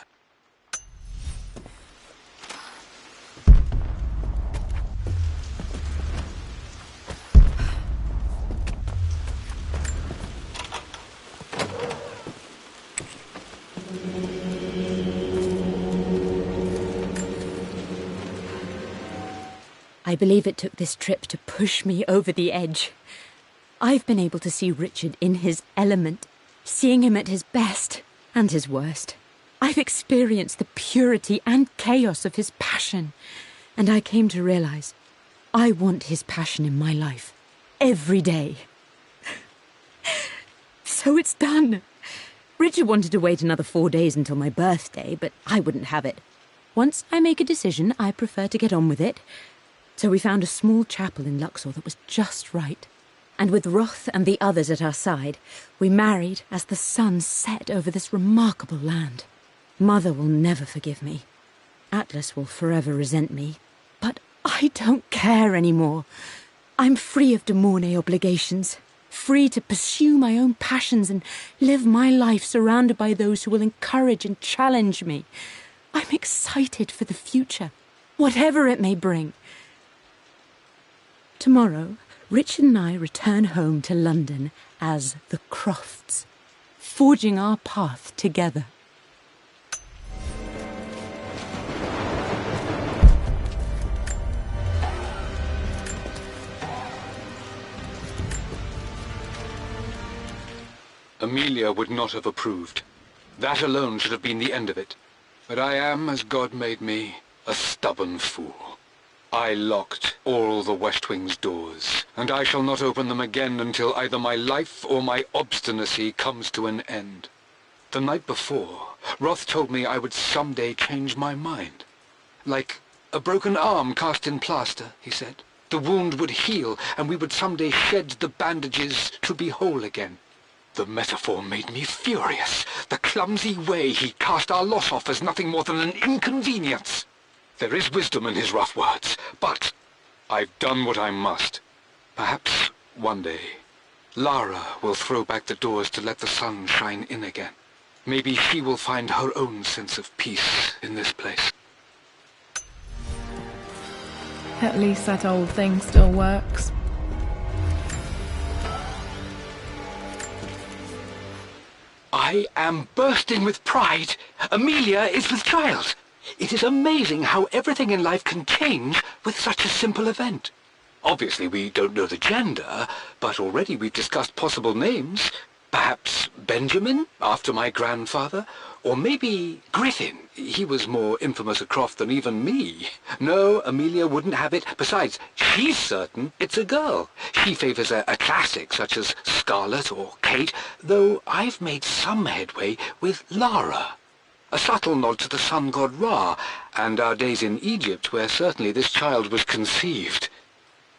I believe it took this trip to push me over the edge. I've been able to see Richard in his element, seeing him at his best and his worst. I've experienced the purity and chaos of his passion, and I came to realize I want his passion in my life every day. So it's done. Richard wanted to wait another 4 days until my birthday, but I wouldn't have it. Once I make a decision, I prefer to get on with it. So we found a small chapel in Luxor that was just right. And with Roth and the others at our side, we married as the sun set over this remarkable land. Mother will never forgive me. Atlas will forever resent me. But I don't care anymore. I'm free of de Mornay obligations. Free to pursue my own passions and live my life surrounded by those who will encourage and challenge me. I'm excited for the future, whatever it may bring. Tomorrow, Richard and I return home to London as the Crofts, forging our path together. Amelia would not have approved. That alone should have been the end of it. But I am, as God made me, a stubborn fool. I locked all the West Wing's doors, and I shall not open them again until either my life or my obstinacy comes to an end. The night before, Roth told me I would someday change my mind. Like a broken arm cast in plaster, he said. The wound would heal, and we would someday shed the bandages to be whole again. The metaphor made me furious. The clumsy way he cast our loss off as nothing more than an inconvenience. There is wisdom in his rough words, but I've done what I must. Perhaps one day, Lara will throw back the doors to let the sun shine in again. Maybe she will find her own sense of peace in this place. At least that old thing still works. I am bursting with pride. Amelia is with child. It is amazing how everything in life can change with such a simple event. Obviously, we don't know the gender, but already we've discussed possible names. Perhaps Benjamin, after my grandfather, or maybe Griffin. He was more infamous a Croft than even me. No, Amelia wouldn't have it. Besides, she's certain it's a girl. She favours a classic such as Scarlet or Kate, though I've made some headway with Lara. A subtle nod to the sun god Ra, and our days in Egypt, where certainly this child was conceived.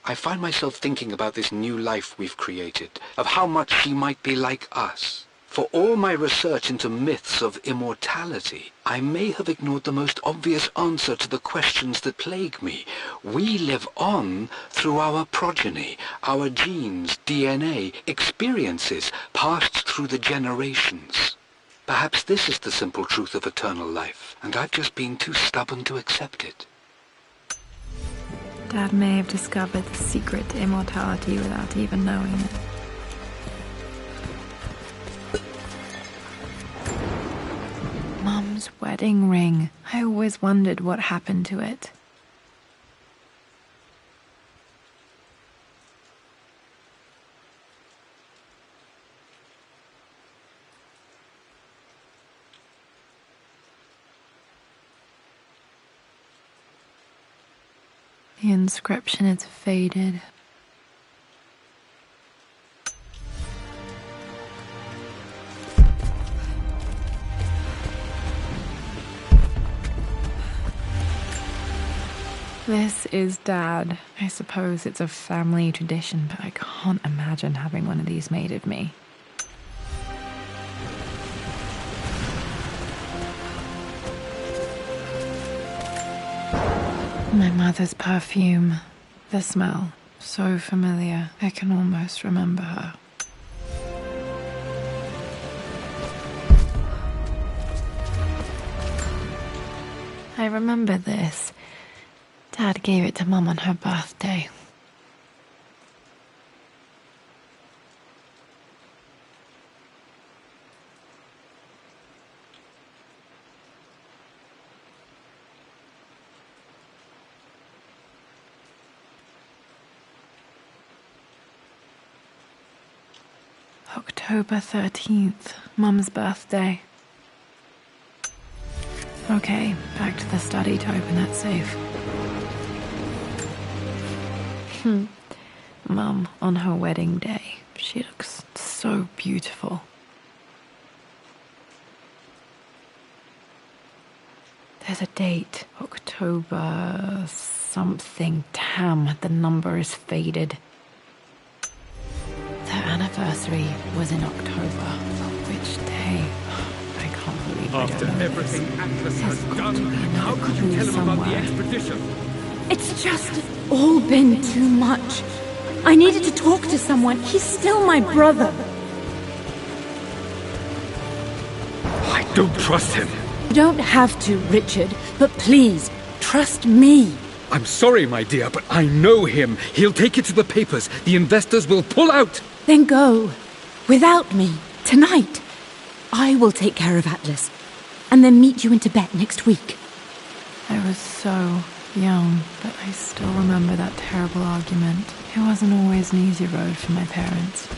I find myself thinking about this new life we've created, of how much she might be like us. For all my research into myths of immortality, I may have ignored the most obvious answer to the questions that plague me. We live on through our progeny, our genes, DNA, experiences passed through the generations. Perhaps this is the simple truth of eternal life, and I've just been too stubborn to accept it. Dad may have discovered the secret to immortality without even knowing it. Mum's wedding ring. I always wondered what happened to it. The inscription is faded. This is Dad. I suppose it's a family tradition, but I can't imagine having one of these made of me. My mother's perfume. The smell. So familiar. I can almost remember her. I remember this. Dad gave it to Mum on her birthday. October 13th, Mum's birthday. Okay, back to the study to open that safe. Mum, on her wedding day, she looks so beautiful. There's a date, October something. Damn, the number is faded. Their anniversary was in October. Which day? I can't believe I After don't know everything this. Atlas There's has got done, to be another how could you clue tell him about the somewhere. expedition? It's just all been too much. I needed to talk to someone. He's still my brother. I don't trust him. You don't have to, Richard, but please, trust me. I'm sorry, my dear, but I know him. He'll take it to the papers. The investors will pull out. Then go. Without me. Tonight. I will take care of Atlas. And then meet you in Tibet next week. I was so young, but I still remember that terrible argument. It wasn't always an easy road for my parents.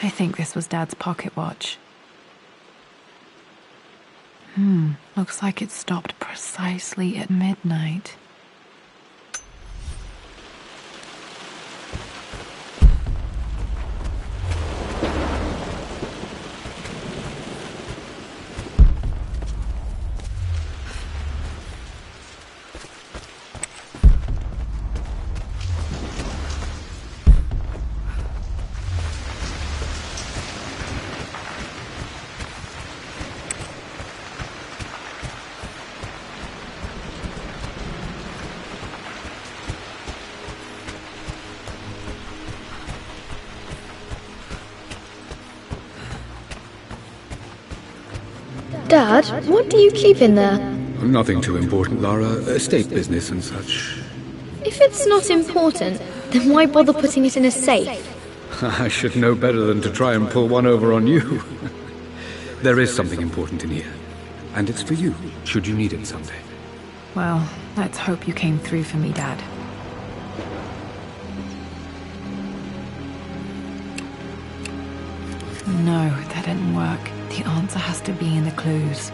I think this was Dad's pocket watch. Looks like it stopped precisely at midnight. Dad, what do you keep in there? Nothing too important, Lara. Estate business and such. If it's not important, then why bother putting it in a safe? I should know better than to try and pull one over on you. There is something important in here. And it's for you, should you need it someday. Well, let's hope you came through for me, Dad. No, that didn't work. The answer has to be in the clues.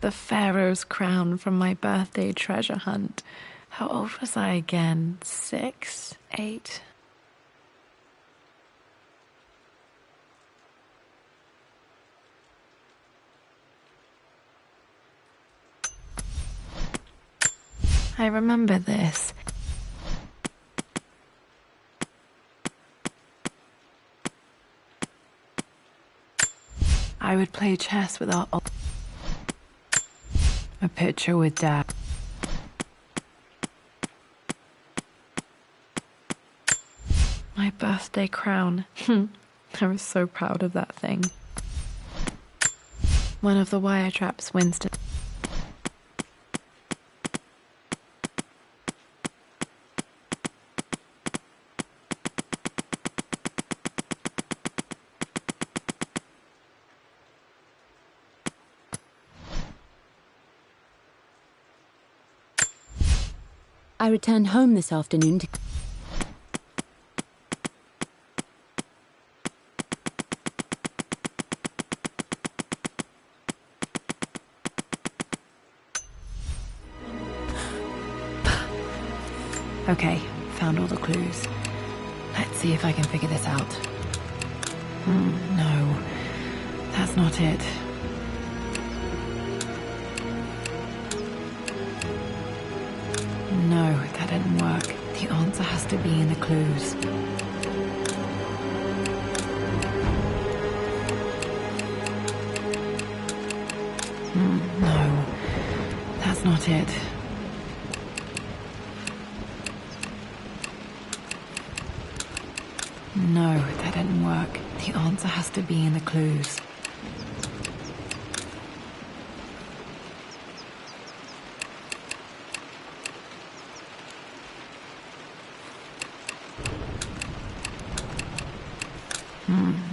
The Pharaoh's crown from my birthday treasure hunt. How old was I again? 6? 8? I remember this. I would play chess with our a picture with Dad. My birthday crown. I was so proud of that thing. One of the wire traps Winston. I returned home this afternoon to... Okay, found all the clues. Let's see if I can figure this out. No, that's not it. No, that didn't work. The answer has to be in the clues. No, that's not it. No, that didn't work. The answer has to be in the clues.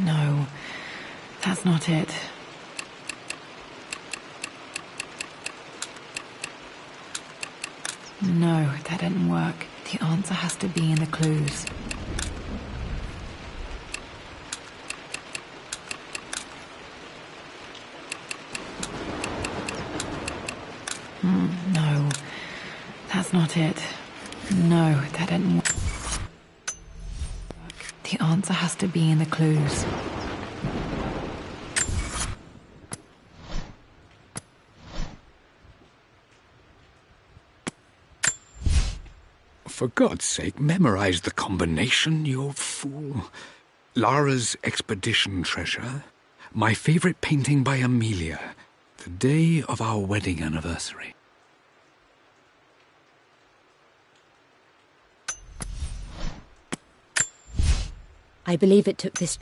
No, not it. No, that didn't work. The answer has to be in the clues. No, that's not it. No, that didn't work. The answer has to be in the clues. For God's sake, memorize the combination, you fool. Lara's expedition treasure, my favorite painting by Amelia, the day of our wedding anniversary. I believe it took this...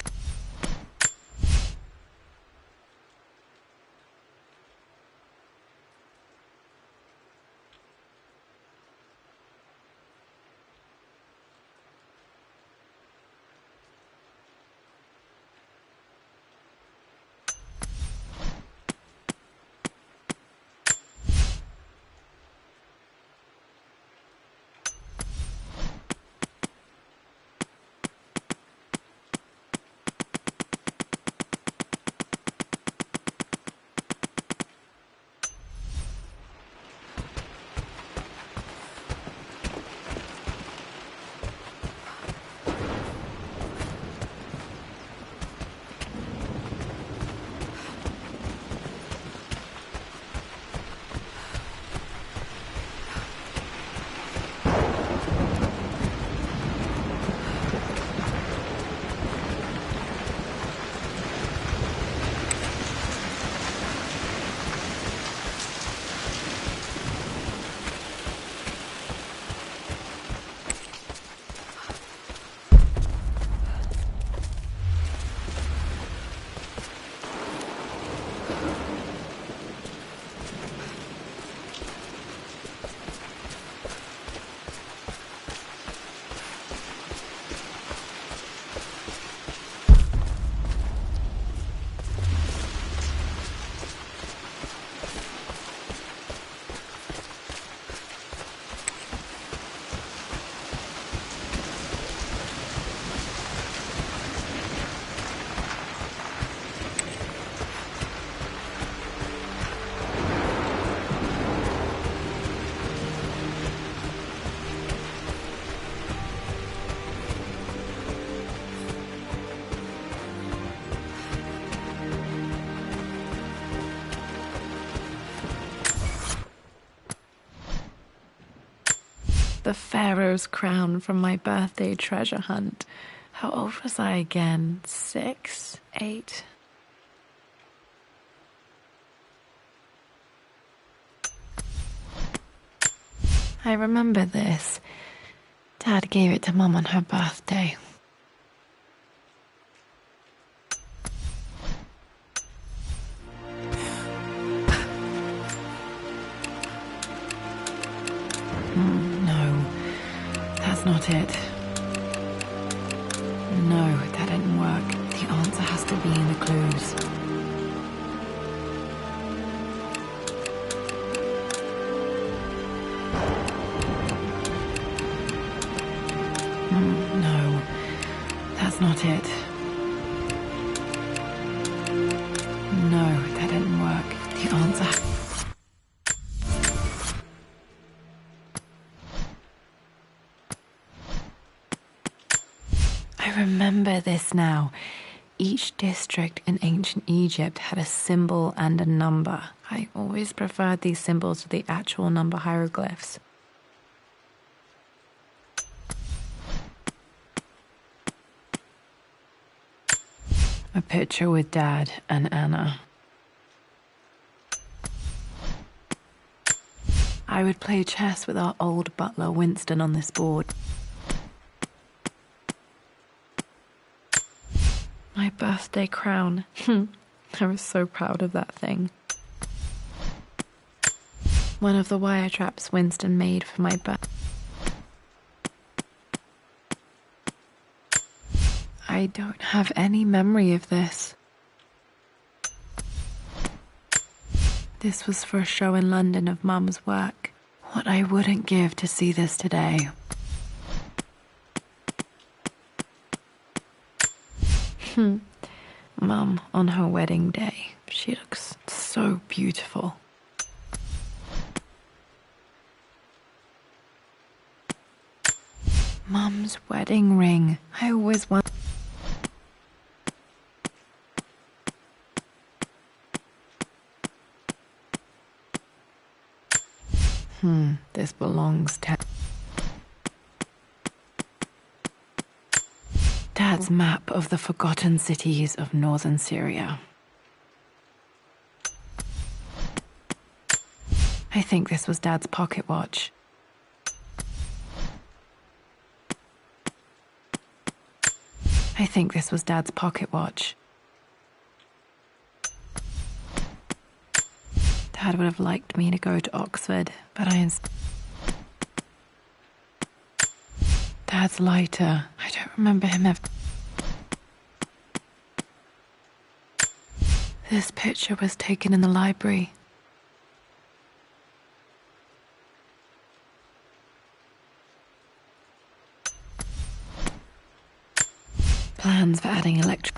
The Pharaoh's crown from my birthday treasure hunt. How old was I again? 6? 8? I remember this. Dad gave it to Mum on her birthday. No, that's not it. No, that didn't work. The answer has to be in the clues. No, that's not it. No, that didn't work. The answer... I remember this now. Each district in ancient Egypt had a symbol and a number. I always preferred these symbols to the actual number hieroglyphs. A picture with Dad and Anna. I would play chess with our old butler Winston on this board. My birthday crown. I was so proud of that thing. One of the wire traps Winston made for my birthday. I don't have any memory of this. This was for a show in London of Mum's work. What I wouldn't give to see this today. Mum, on her wedding day, she looks so beautiful. Mum's wedding ring. I always want... This belongs to... Dad's map of the forgotten cities of northern Syria. I think this was Dad's pocket watch. I think this was Dad's pocket watch. Dad would have liked me to go to Oxford, but Dad's lighter. I don't remember him ever... This picture was taken in the library. Plans for adding electric...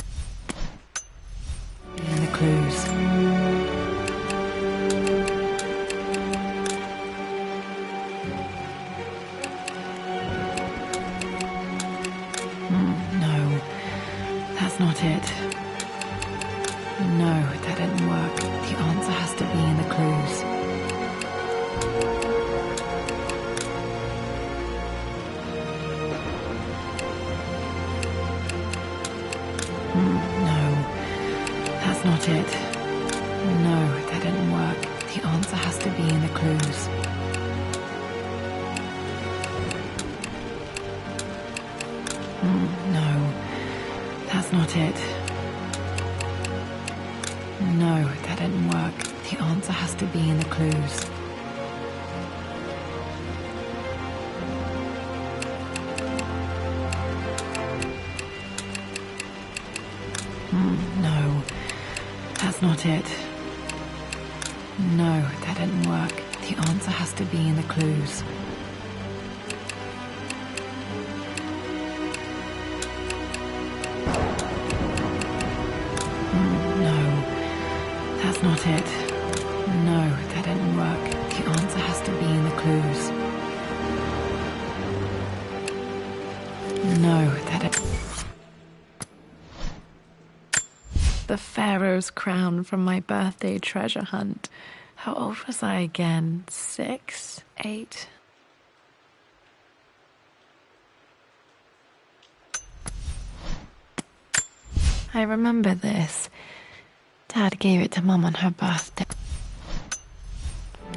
in the clues. No, that's not it. No, that didn't work. The answer has to be in the clues. No, that's not it. No, that didn't work. The answer has to be in the clues. No, that's not it. No, that didn't work. The answer has to be in the clues. No, that's not it. No, that didn't work. The answer has to be in the clues. No, that's not it. No, that didn't work. The answer has to be in the clues. No, The Pharaoh's crown from my birthday treasure hunt. How old was I again? 6? 8? I remember this. Dad gave it to Mum on her birthday.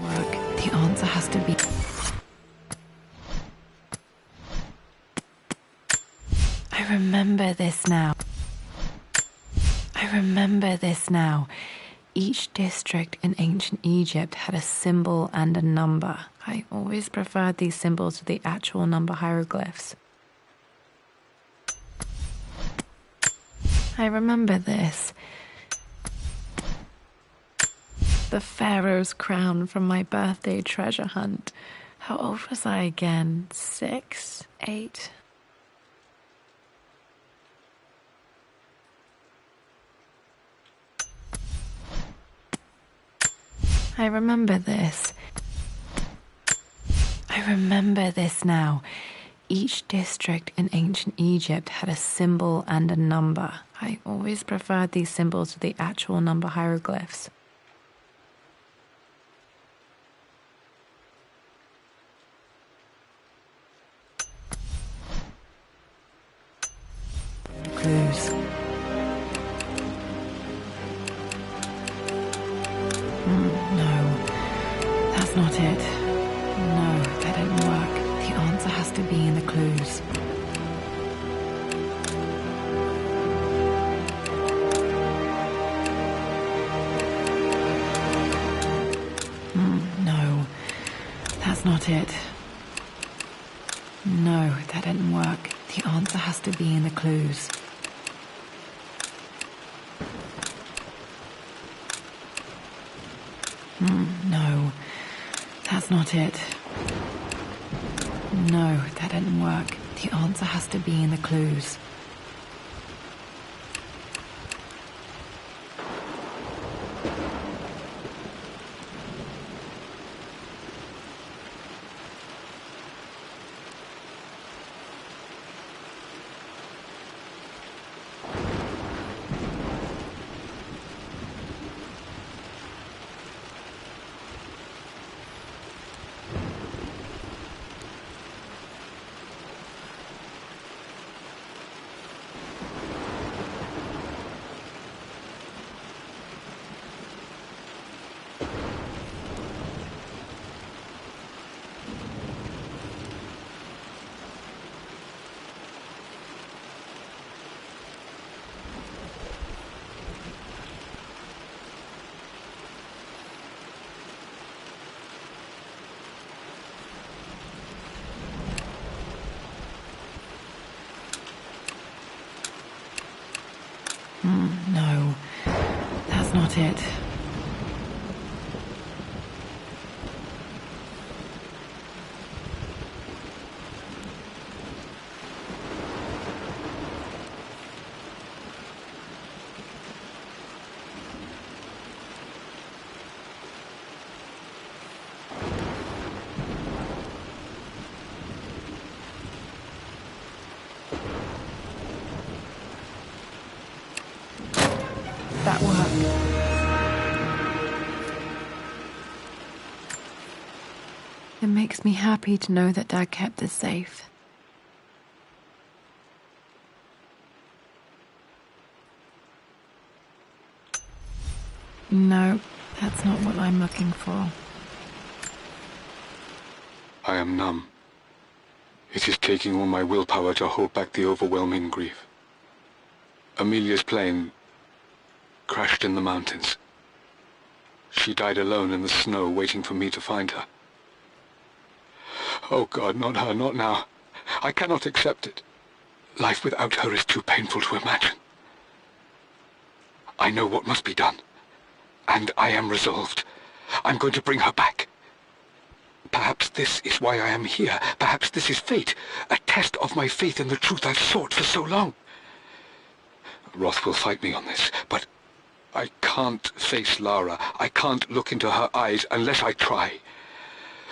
Work. The answer has to be... I remember this now. I remember this now. Each district in ancient Egypt had a symbol and a number. I always preferred these symbols to the actual number hieroglyphs. I remember this. The Pharaoh's crown from my birthday treasure hunt. How old was I again? 6? 8? I remember this. I remember this now. Each district in ancient Egypt had a symbol and a number. I always preferred these symbols to the actual number hieroglyphs. Clues. No, that's not it. No, that didn't work. The answer has to be in the clues. No, that's not it. No, that didn't work. The answer has to be in the clues. That's not it. No, that didn't work. The answer has to be in the clues. No, that's not it. That worked. It makes me happy to know that Dad kept this safe. No, that's not what I'm looking for. I am numb. It is taking all my willpower to hold back the overwhelming grief. Amelia's plane crashed in the mountains. She died alone in the snow, waiting for me to find her. Oh God, not her, not now. I cannot accept it. Life without her is too painful to imagine. I know what must be done, and I am resolved. I'm going to bring her back. Perhaps this is why I am here. Perhaps this is fate, a test of my faith in the truth I've sought for so long. Roth will fight me on this, but I can't face Lara. I can't look into her eyes unless I try.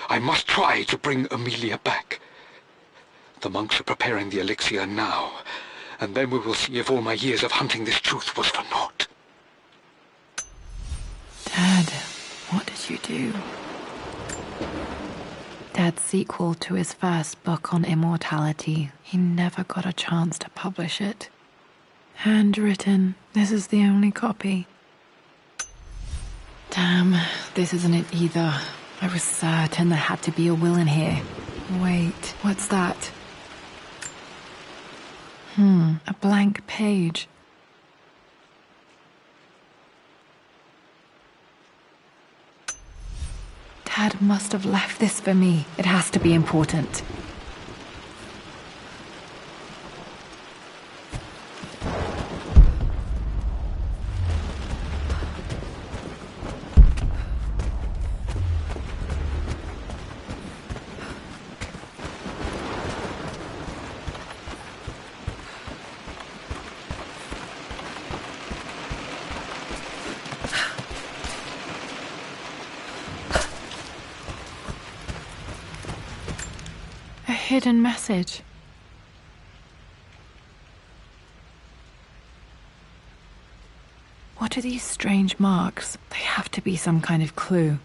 I must try to bring Amelia back. The monks are preparing the elixir now, and then we will see if all my years of hunting this truth was for naught. Dad, what did you do? Dad's sequel to his first book on immortality, he never got a chance to publish it. Handwritten. This is the only copy. Damn, this isn't it either. I was certain there had to be a will in here. Wait, what's that? A blank page. Dad must have left this for me. It has to be important. Hidden message. What are these strange marks? They have to be some kind of clue.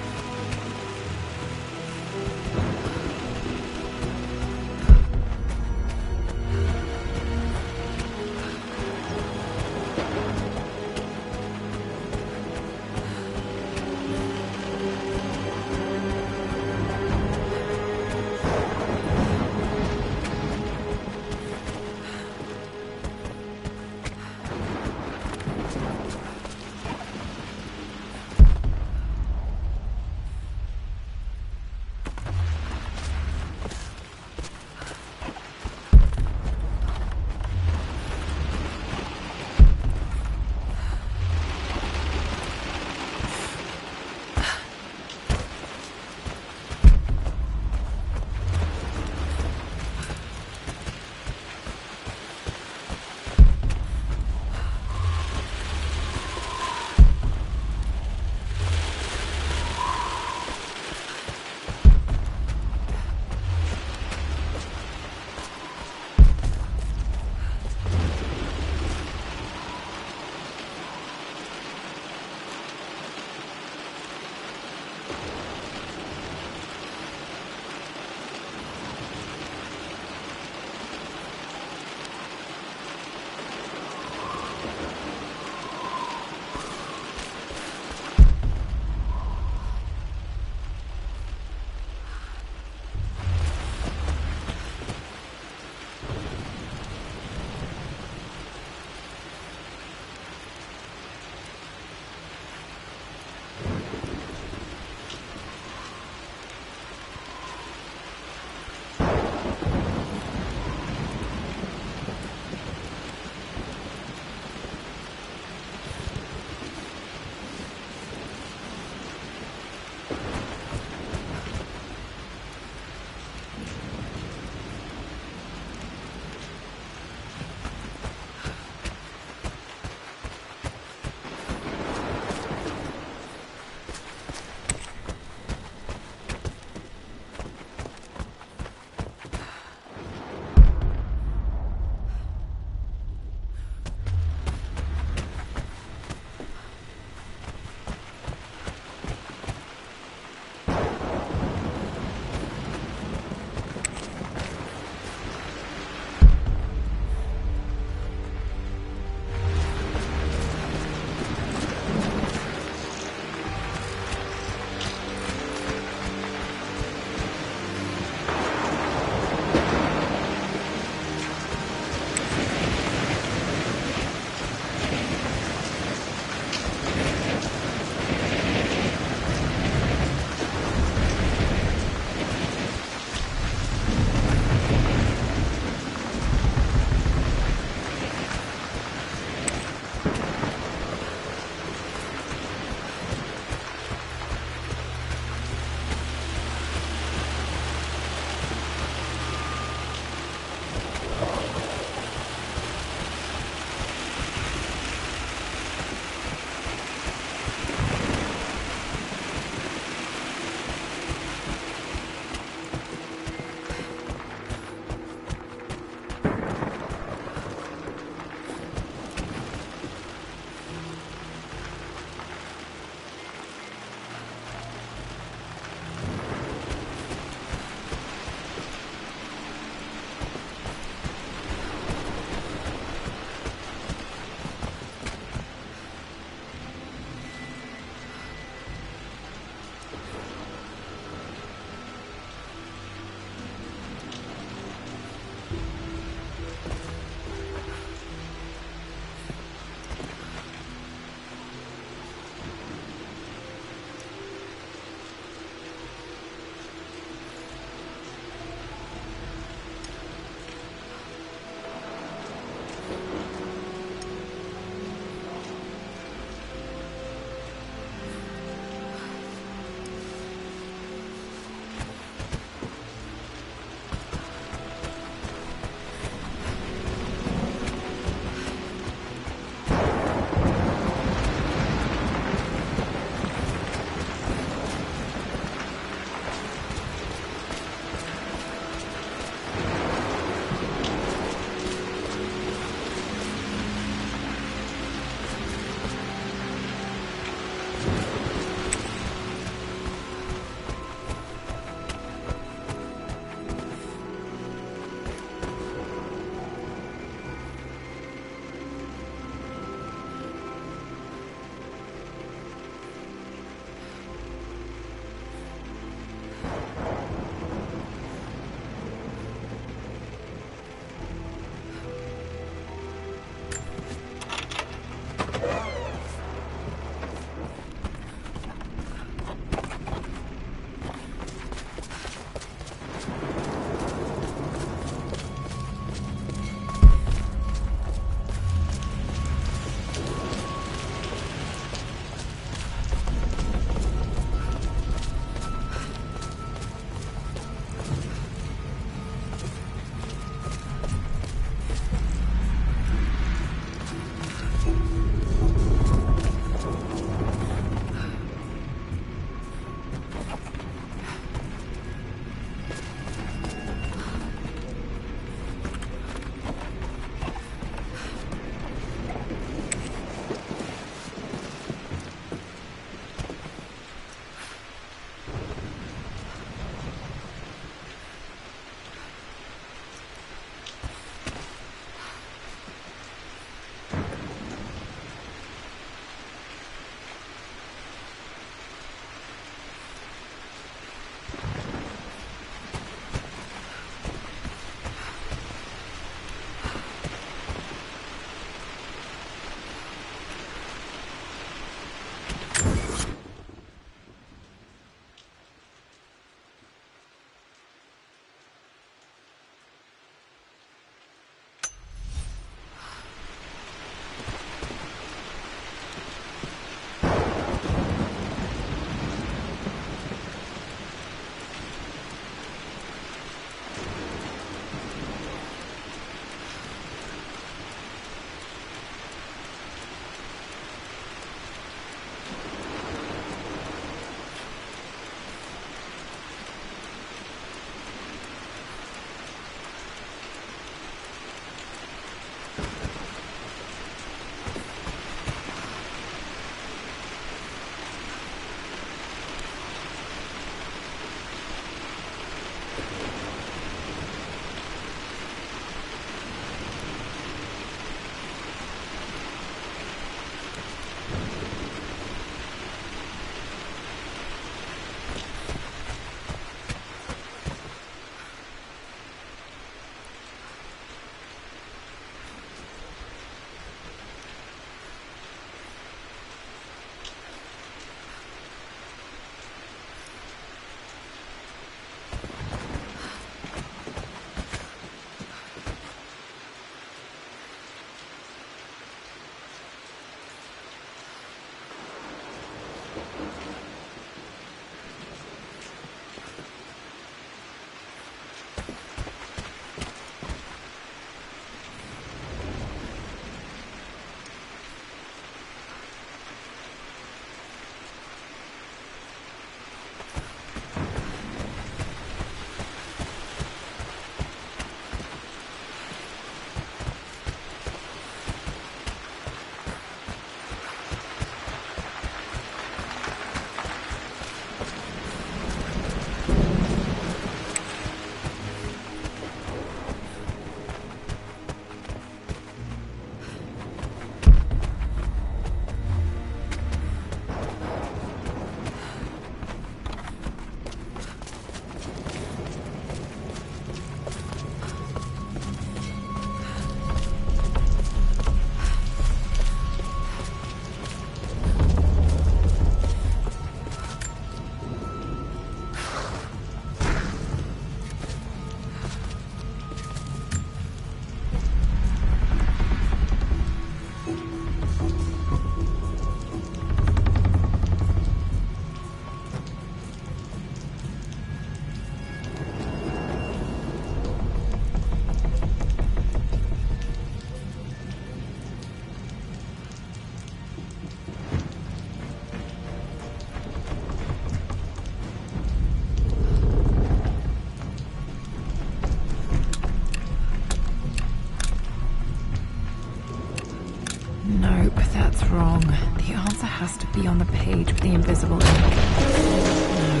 Nope, that's wrong. The answer has to be on the page with the invisible ink. No,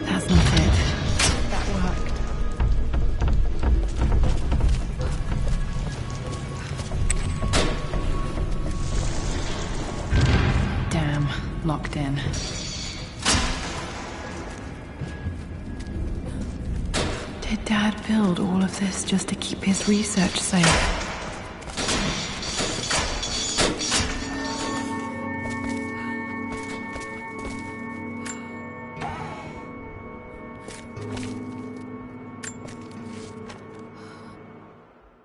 that's not it. That worked. Damn, locked in. Did Dad build all of this just to keep his research safe?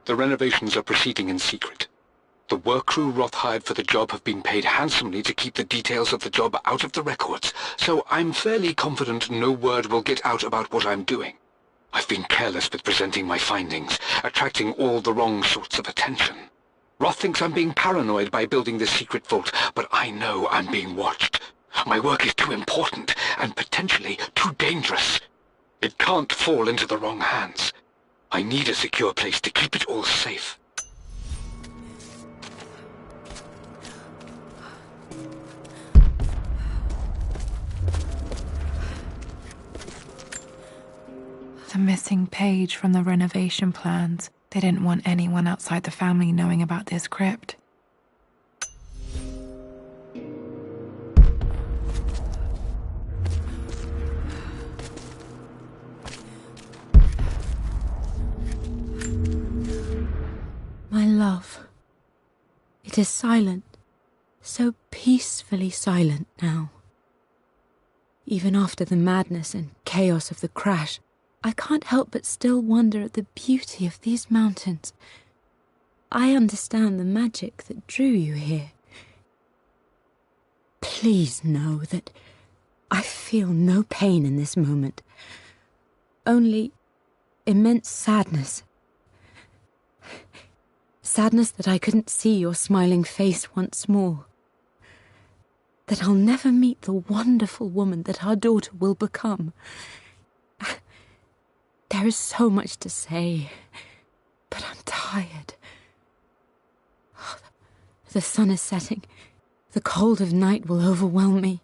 The renovations are proceeding in secret. The work crew Roth hired for the job have been paid handsomely to keep the details of the job out of the records, so I'm fairly confident no word will get out about what I'm doing. I've been careless with presenting my findings, attracting all the wrong sorts of attention. Roth thinks I'm being paranoid by building this secret vault, but I know I'm being watched. My work is too important and potentially too dangerous. It can't fall into the wrong hands. I need a secure place to keep it all safe. The missing page from the renovation plans. They didn't want anyone outside the family knowing about this crypt. My love, it is silent, so peacefully silent now. Even after the madness and chaos of the crash, I can't help but still wonder at the beauty of these mountains. I understand the magic that drew you here. Please know that I feel no pain in this moment, only immense sadness. Sadness that I couldn't see your smiling face once more. That I'll never meet the wonderful woman that our daughter will become. There is so much to say, but I'm tired. The sun is setting. The cold of night will overwhelm me.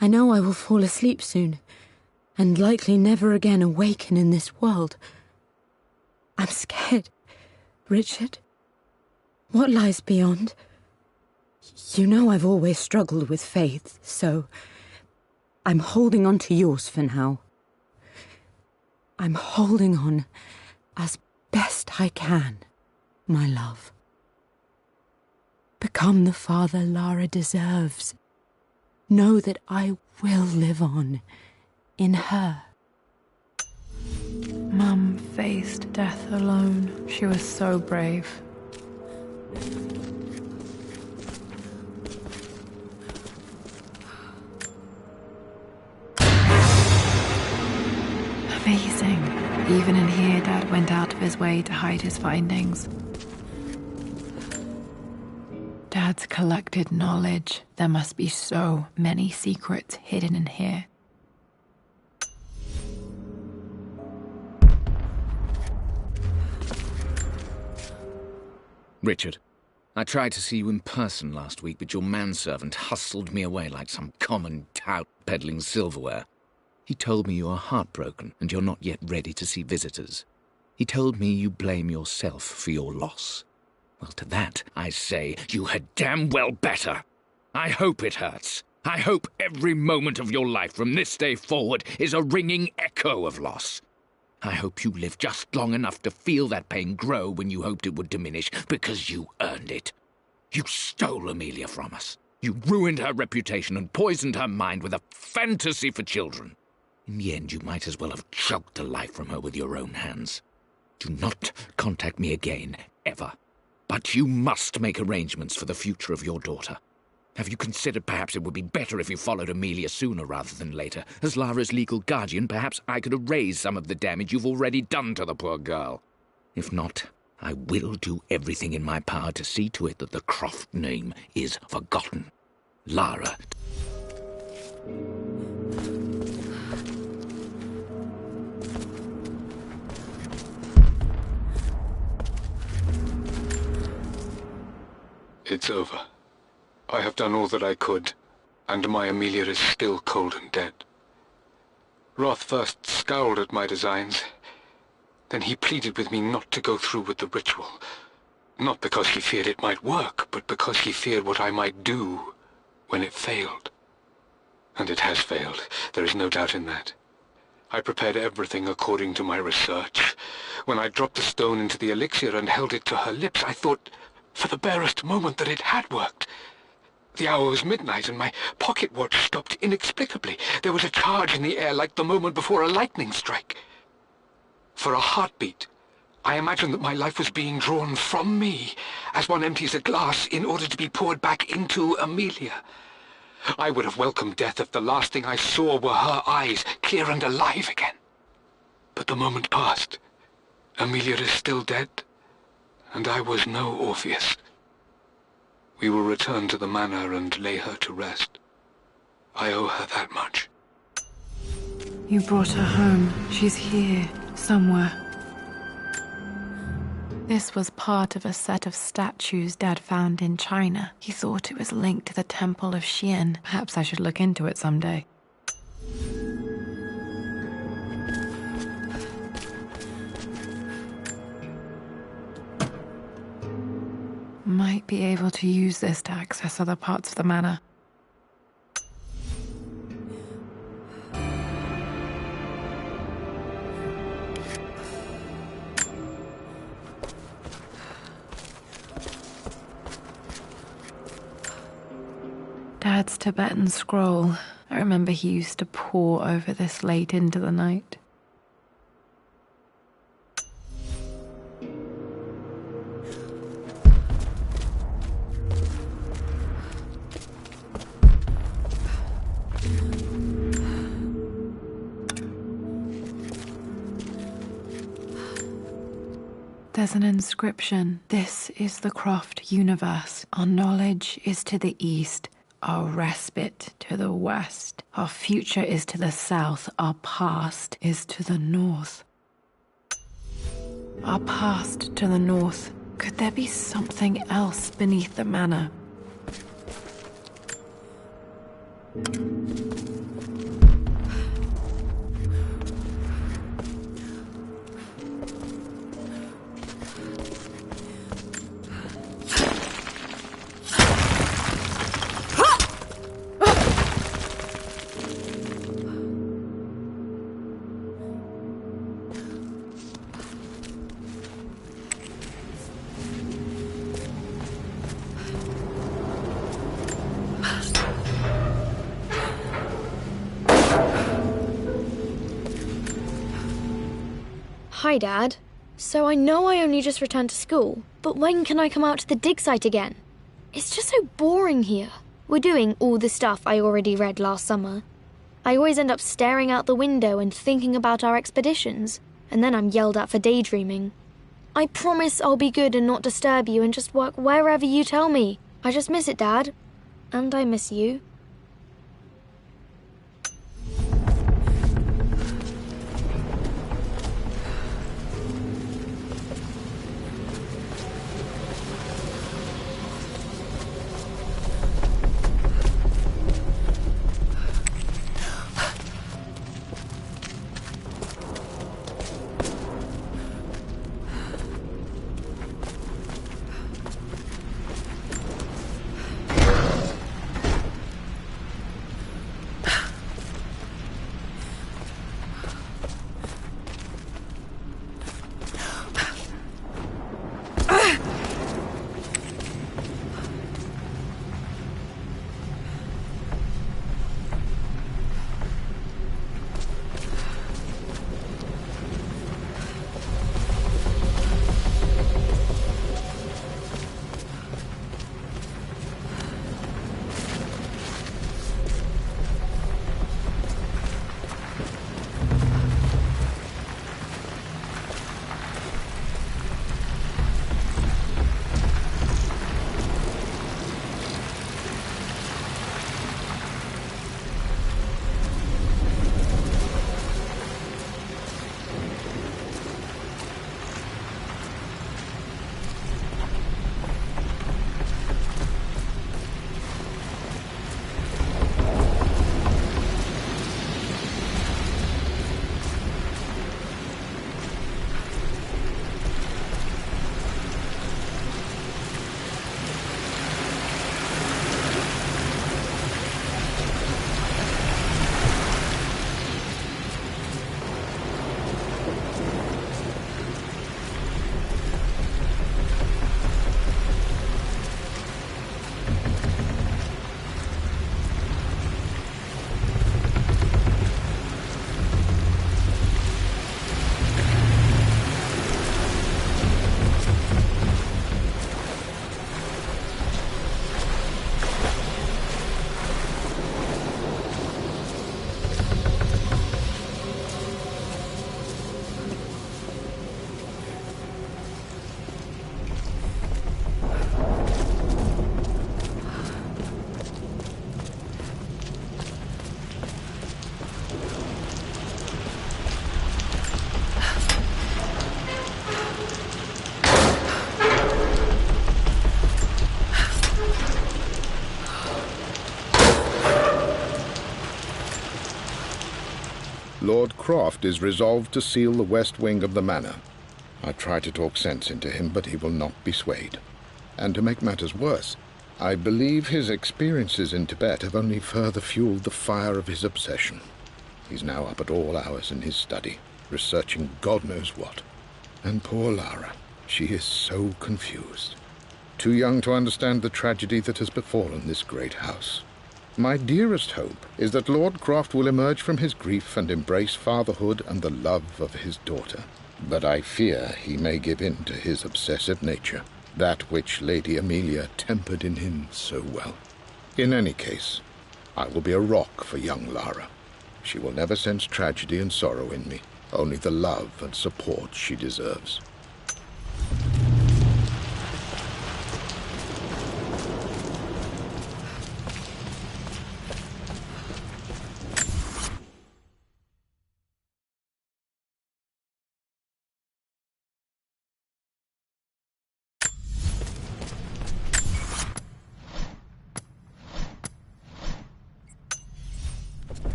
I know I will fall asleep soon, and likely never again awaken in this world. I'm scared. Richard, what lies beyond? You know I've always struggled with faith, so I'm holding on to yours for now. I'm holding on as best I can, my love. Become the father Lara deserves. Know that I will live on in her. Mum faced death alone. She was so brave. Even in here, Dad went out of his way to hide his findings. Dad's collected knowledge. There must be so many secrets hidden in here. Richard, I tried to see you in person last week, but your manservant hustled me away like some common tout peddling silverware. He told me you are heartbroken and you're not yet ready to see visitors. He told me you blame yourself for your loss. Well, to that, I say, you had damn well better. I hope it hurts. I hope every moment of your life from this day forward is a ringing echo of loss. I hope you live just long enough to feel that pain grow when you hoped it would diminish, because you earned it. You stole Amelia from us. You ruined her reputation and poisoned her mind with a fantasy for children. In the end, you might as well have choked the life from her with your own hands. Do not contact me again, ever. But you must make arrangements for the future of your daughter. Have you considered perhaps it would be better if you followed Amelia sooner rather than later? As Lara's legal guardian, perhaps I could erase some of the damage you've already done to the poor girl. If not, I will do everything in my power to see to it that the Croft name is forgotten. Lara. It's over. I have done all that I could, and my Amelia is still cold and dead. Roth first scowled at my designs. Then he pleaded with me not to go through with the ritual. Not because he feared it might work, but because he feared what I might do when it failed. And it has failed. There is no doubt in that. I prepared everything according to my research. When I dropped the stone into the elixir and held it to her lips, I thought for the barest moment that it had worked. The hour was midnight, and my pocket watch stopped inexplicably. There was a charge in the air like the moment before a lightning strike. For a heartbeat, I imagined that my life was being drawn from me, as one empties a glass in order to be poured back into Amelia. I would have welcomed death if the last thing I saw were her eyes, clear and alive again. But the moment passed. Amelia is still dead, and I was no Orpheus. We will return to the manor and lay her to rest. I owe her that much. You brought her home. She's here, somewhere. This was part of a set of statues Dad found in China. He thought it was linked to the Temple of Xian. Perhaps I should look into it someday. Might be able to use this to access other parts of the manor. Dad's Tibetan scroll. I remember he used to pore over this late into the night. There's an inscription. This is the Croft universe. Our knowledge is to the east, our respite to the west. Our future is to the south, our past is to the north. Our past to the north. Could there be something else beneath the manor? Hi, Dad. So I know I only just returned to school, but when can I come out to the dig site again? It's just so boring here. We're doing all the stuff I already read last summer. I always end up staring out the window and thinking about our expeditions. and then I'm yelled at for daydreaming. I promise I'll be good and not disturb you and just work wherever you tell me. I just miss it, Dad. And I miss you. Lord Croft is resolved to seal the west wing of the manor. I try to talk sense into him, but he will not be swayed. And to make matters worse, I believe his experiences in Tibet have only further fueled the fire of his obsession. He's now up at all hours in his study, researching God knows what. And poor Lara, she is so confused. Too young to understand the tragedy that has befallen this great house. My dearest hope is that Lord Croft will emerge from his grief and embrace fatherhood and the love of his daughter. But I fear he may give in to his obsessive nature, that which Lady Amelia tempered in him so well. In any case, I will be a rock for young Lara. She will never sense tragedy and sorrow in me, only the love and support she deserves.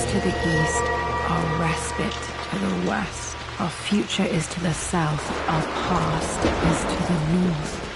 To the east, our respite to the west. Our future is to the south, our past is to the north.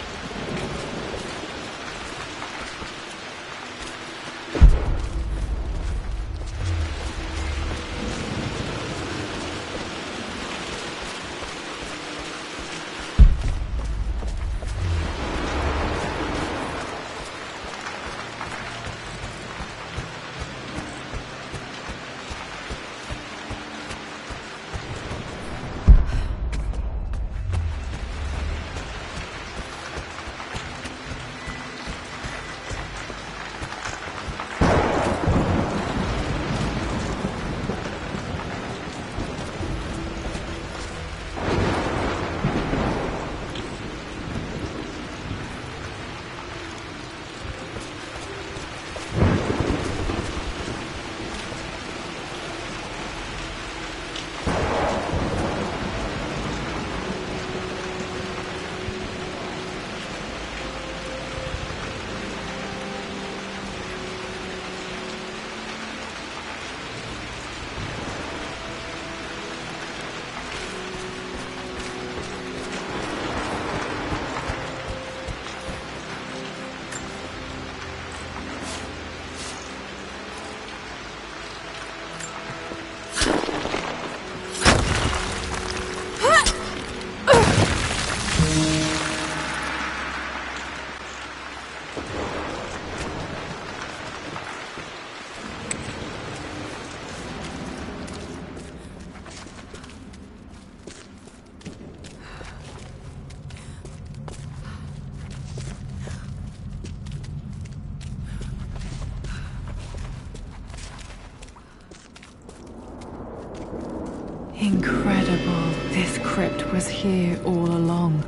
Incredible. This crypt was here all along.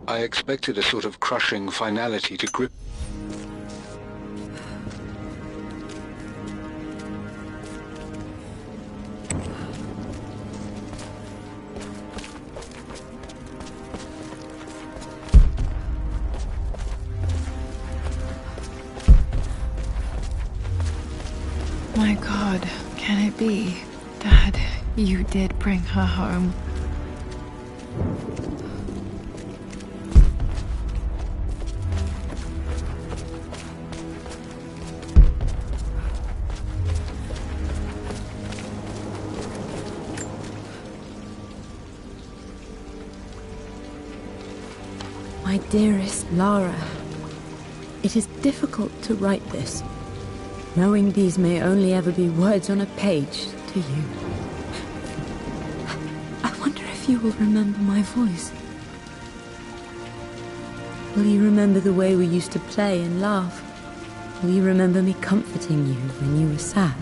I expected a sort of crushing finality to grip. My God, can it be? Dad, you did bring her home. My dearest Lara, it is difficult to write this, knowing these may only ever be words on a page to you. I wonder if you will remember my voice. Will you remember the way we used to play and laugh? Will you remember me comforting you when you were sad?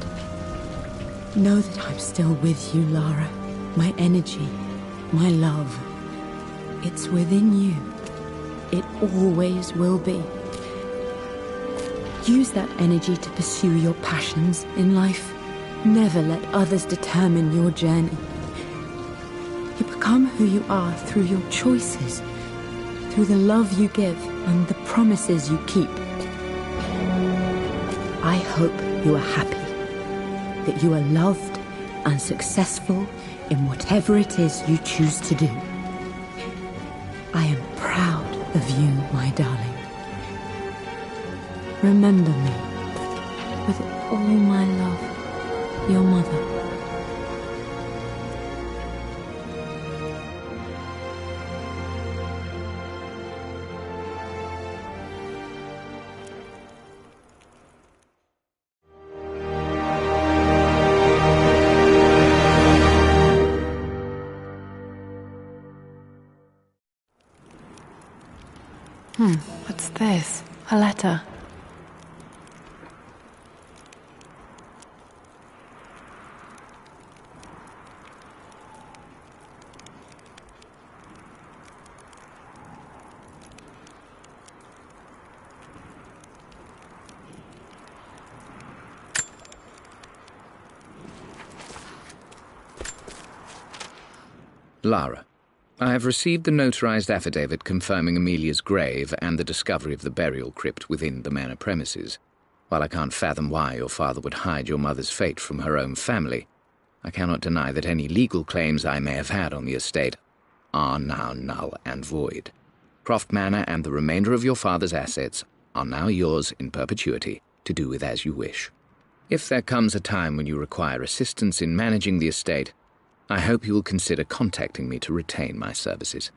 Know that I'm still with you, Lara. My energy, my love, it's within you. It always will be. Use that energy to pursue your passions in life. Never let others determine your journey. You become who you are through your choices, through the love you give and the promises you keep. I hope you are happy, that you are loved and successful in whatever it is you choose to do. I am proud of you, my darling. Remember me, with all my love, your mother. What's this? A letter. Lara, I have received the notarized affidavit confirming Amelia's grave and the discovery of the burial crypt within the manor premises. While I can't fathom why your father would hide your mother's fate from her own family, I cannot deny that any legal claims I may have had on the estate are now null and void. Croft Manor and the remainder of your father's assets are now yours in perpetuity to do with as you wish. If there comes a time when you require assistance in managing the estate, I hope you will consider contacting me to retain my services.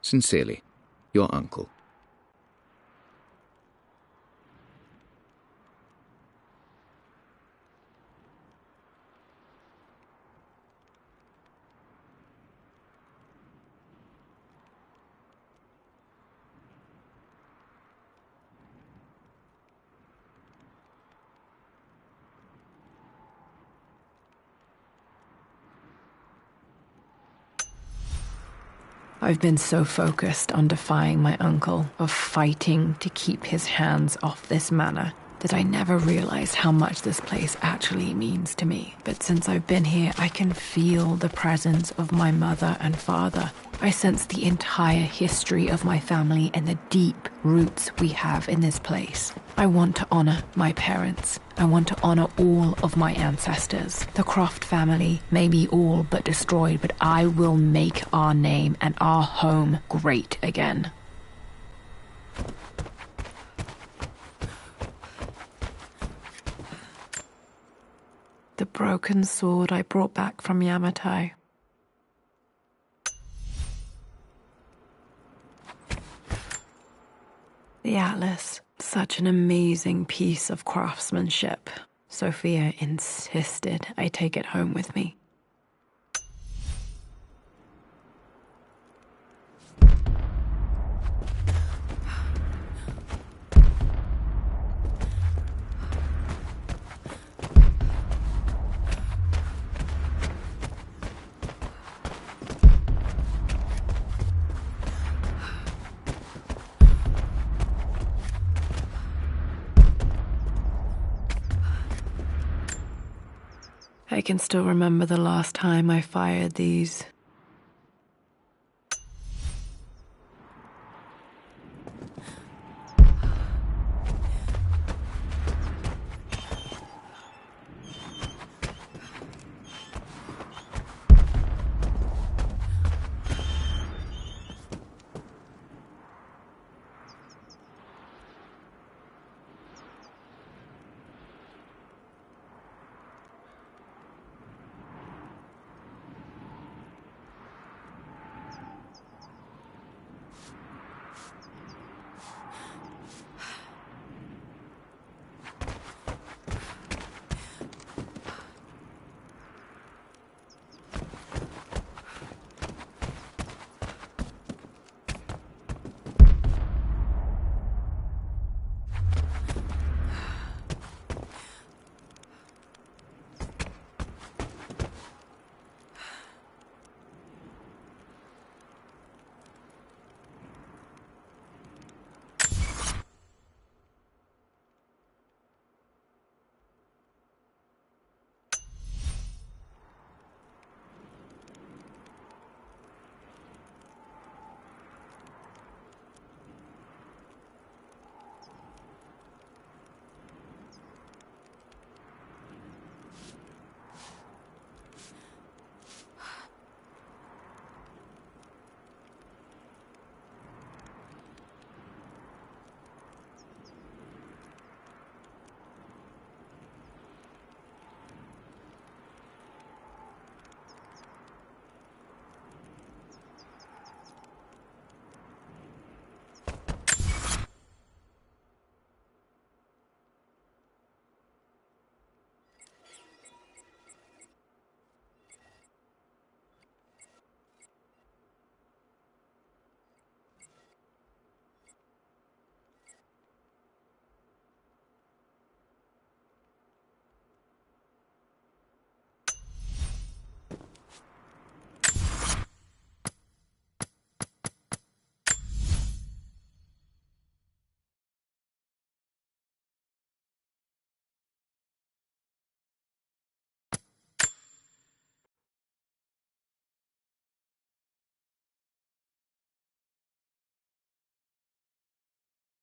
Sincerely, your uncle. I've been so focused on defying my uncle, of fighting to keep his hands off this manor, that I never realized how much this place actually means to me. But since I've been here, I can feel the presence of my mother and father. I sense the entire history of my family and the deep roots we have in this place. I want to honor my parents. I want to honor all of my ancestors. The Croft family may be all but destroyed, but I will make our name and our home great again. The broken sword I brought back from Yamato. The atlas, such an amazing piece of craftsmanship. Sophia insisted I take it home with me. I can still remember the last time I fired these.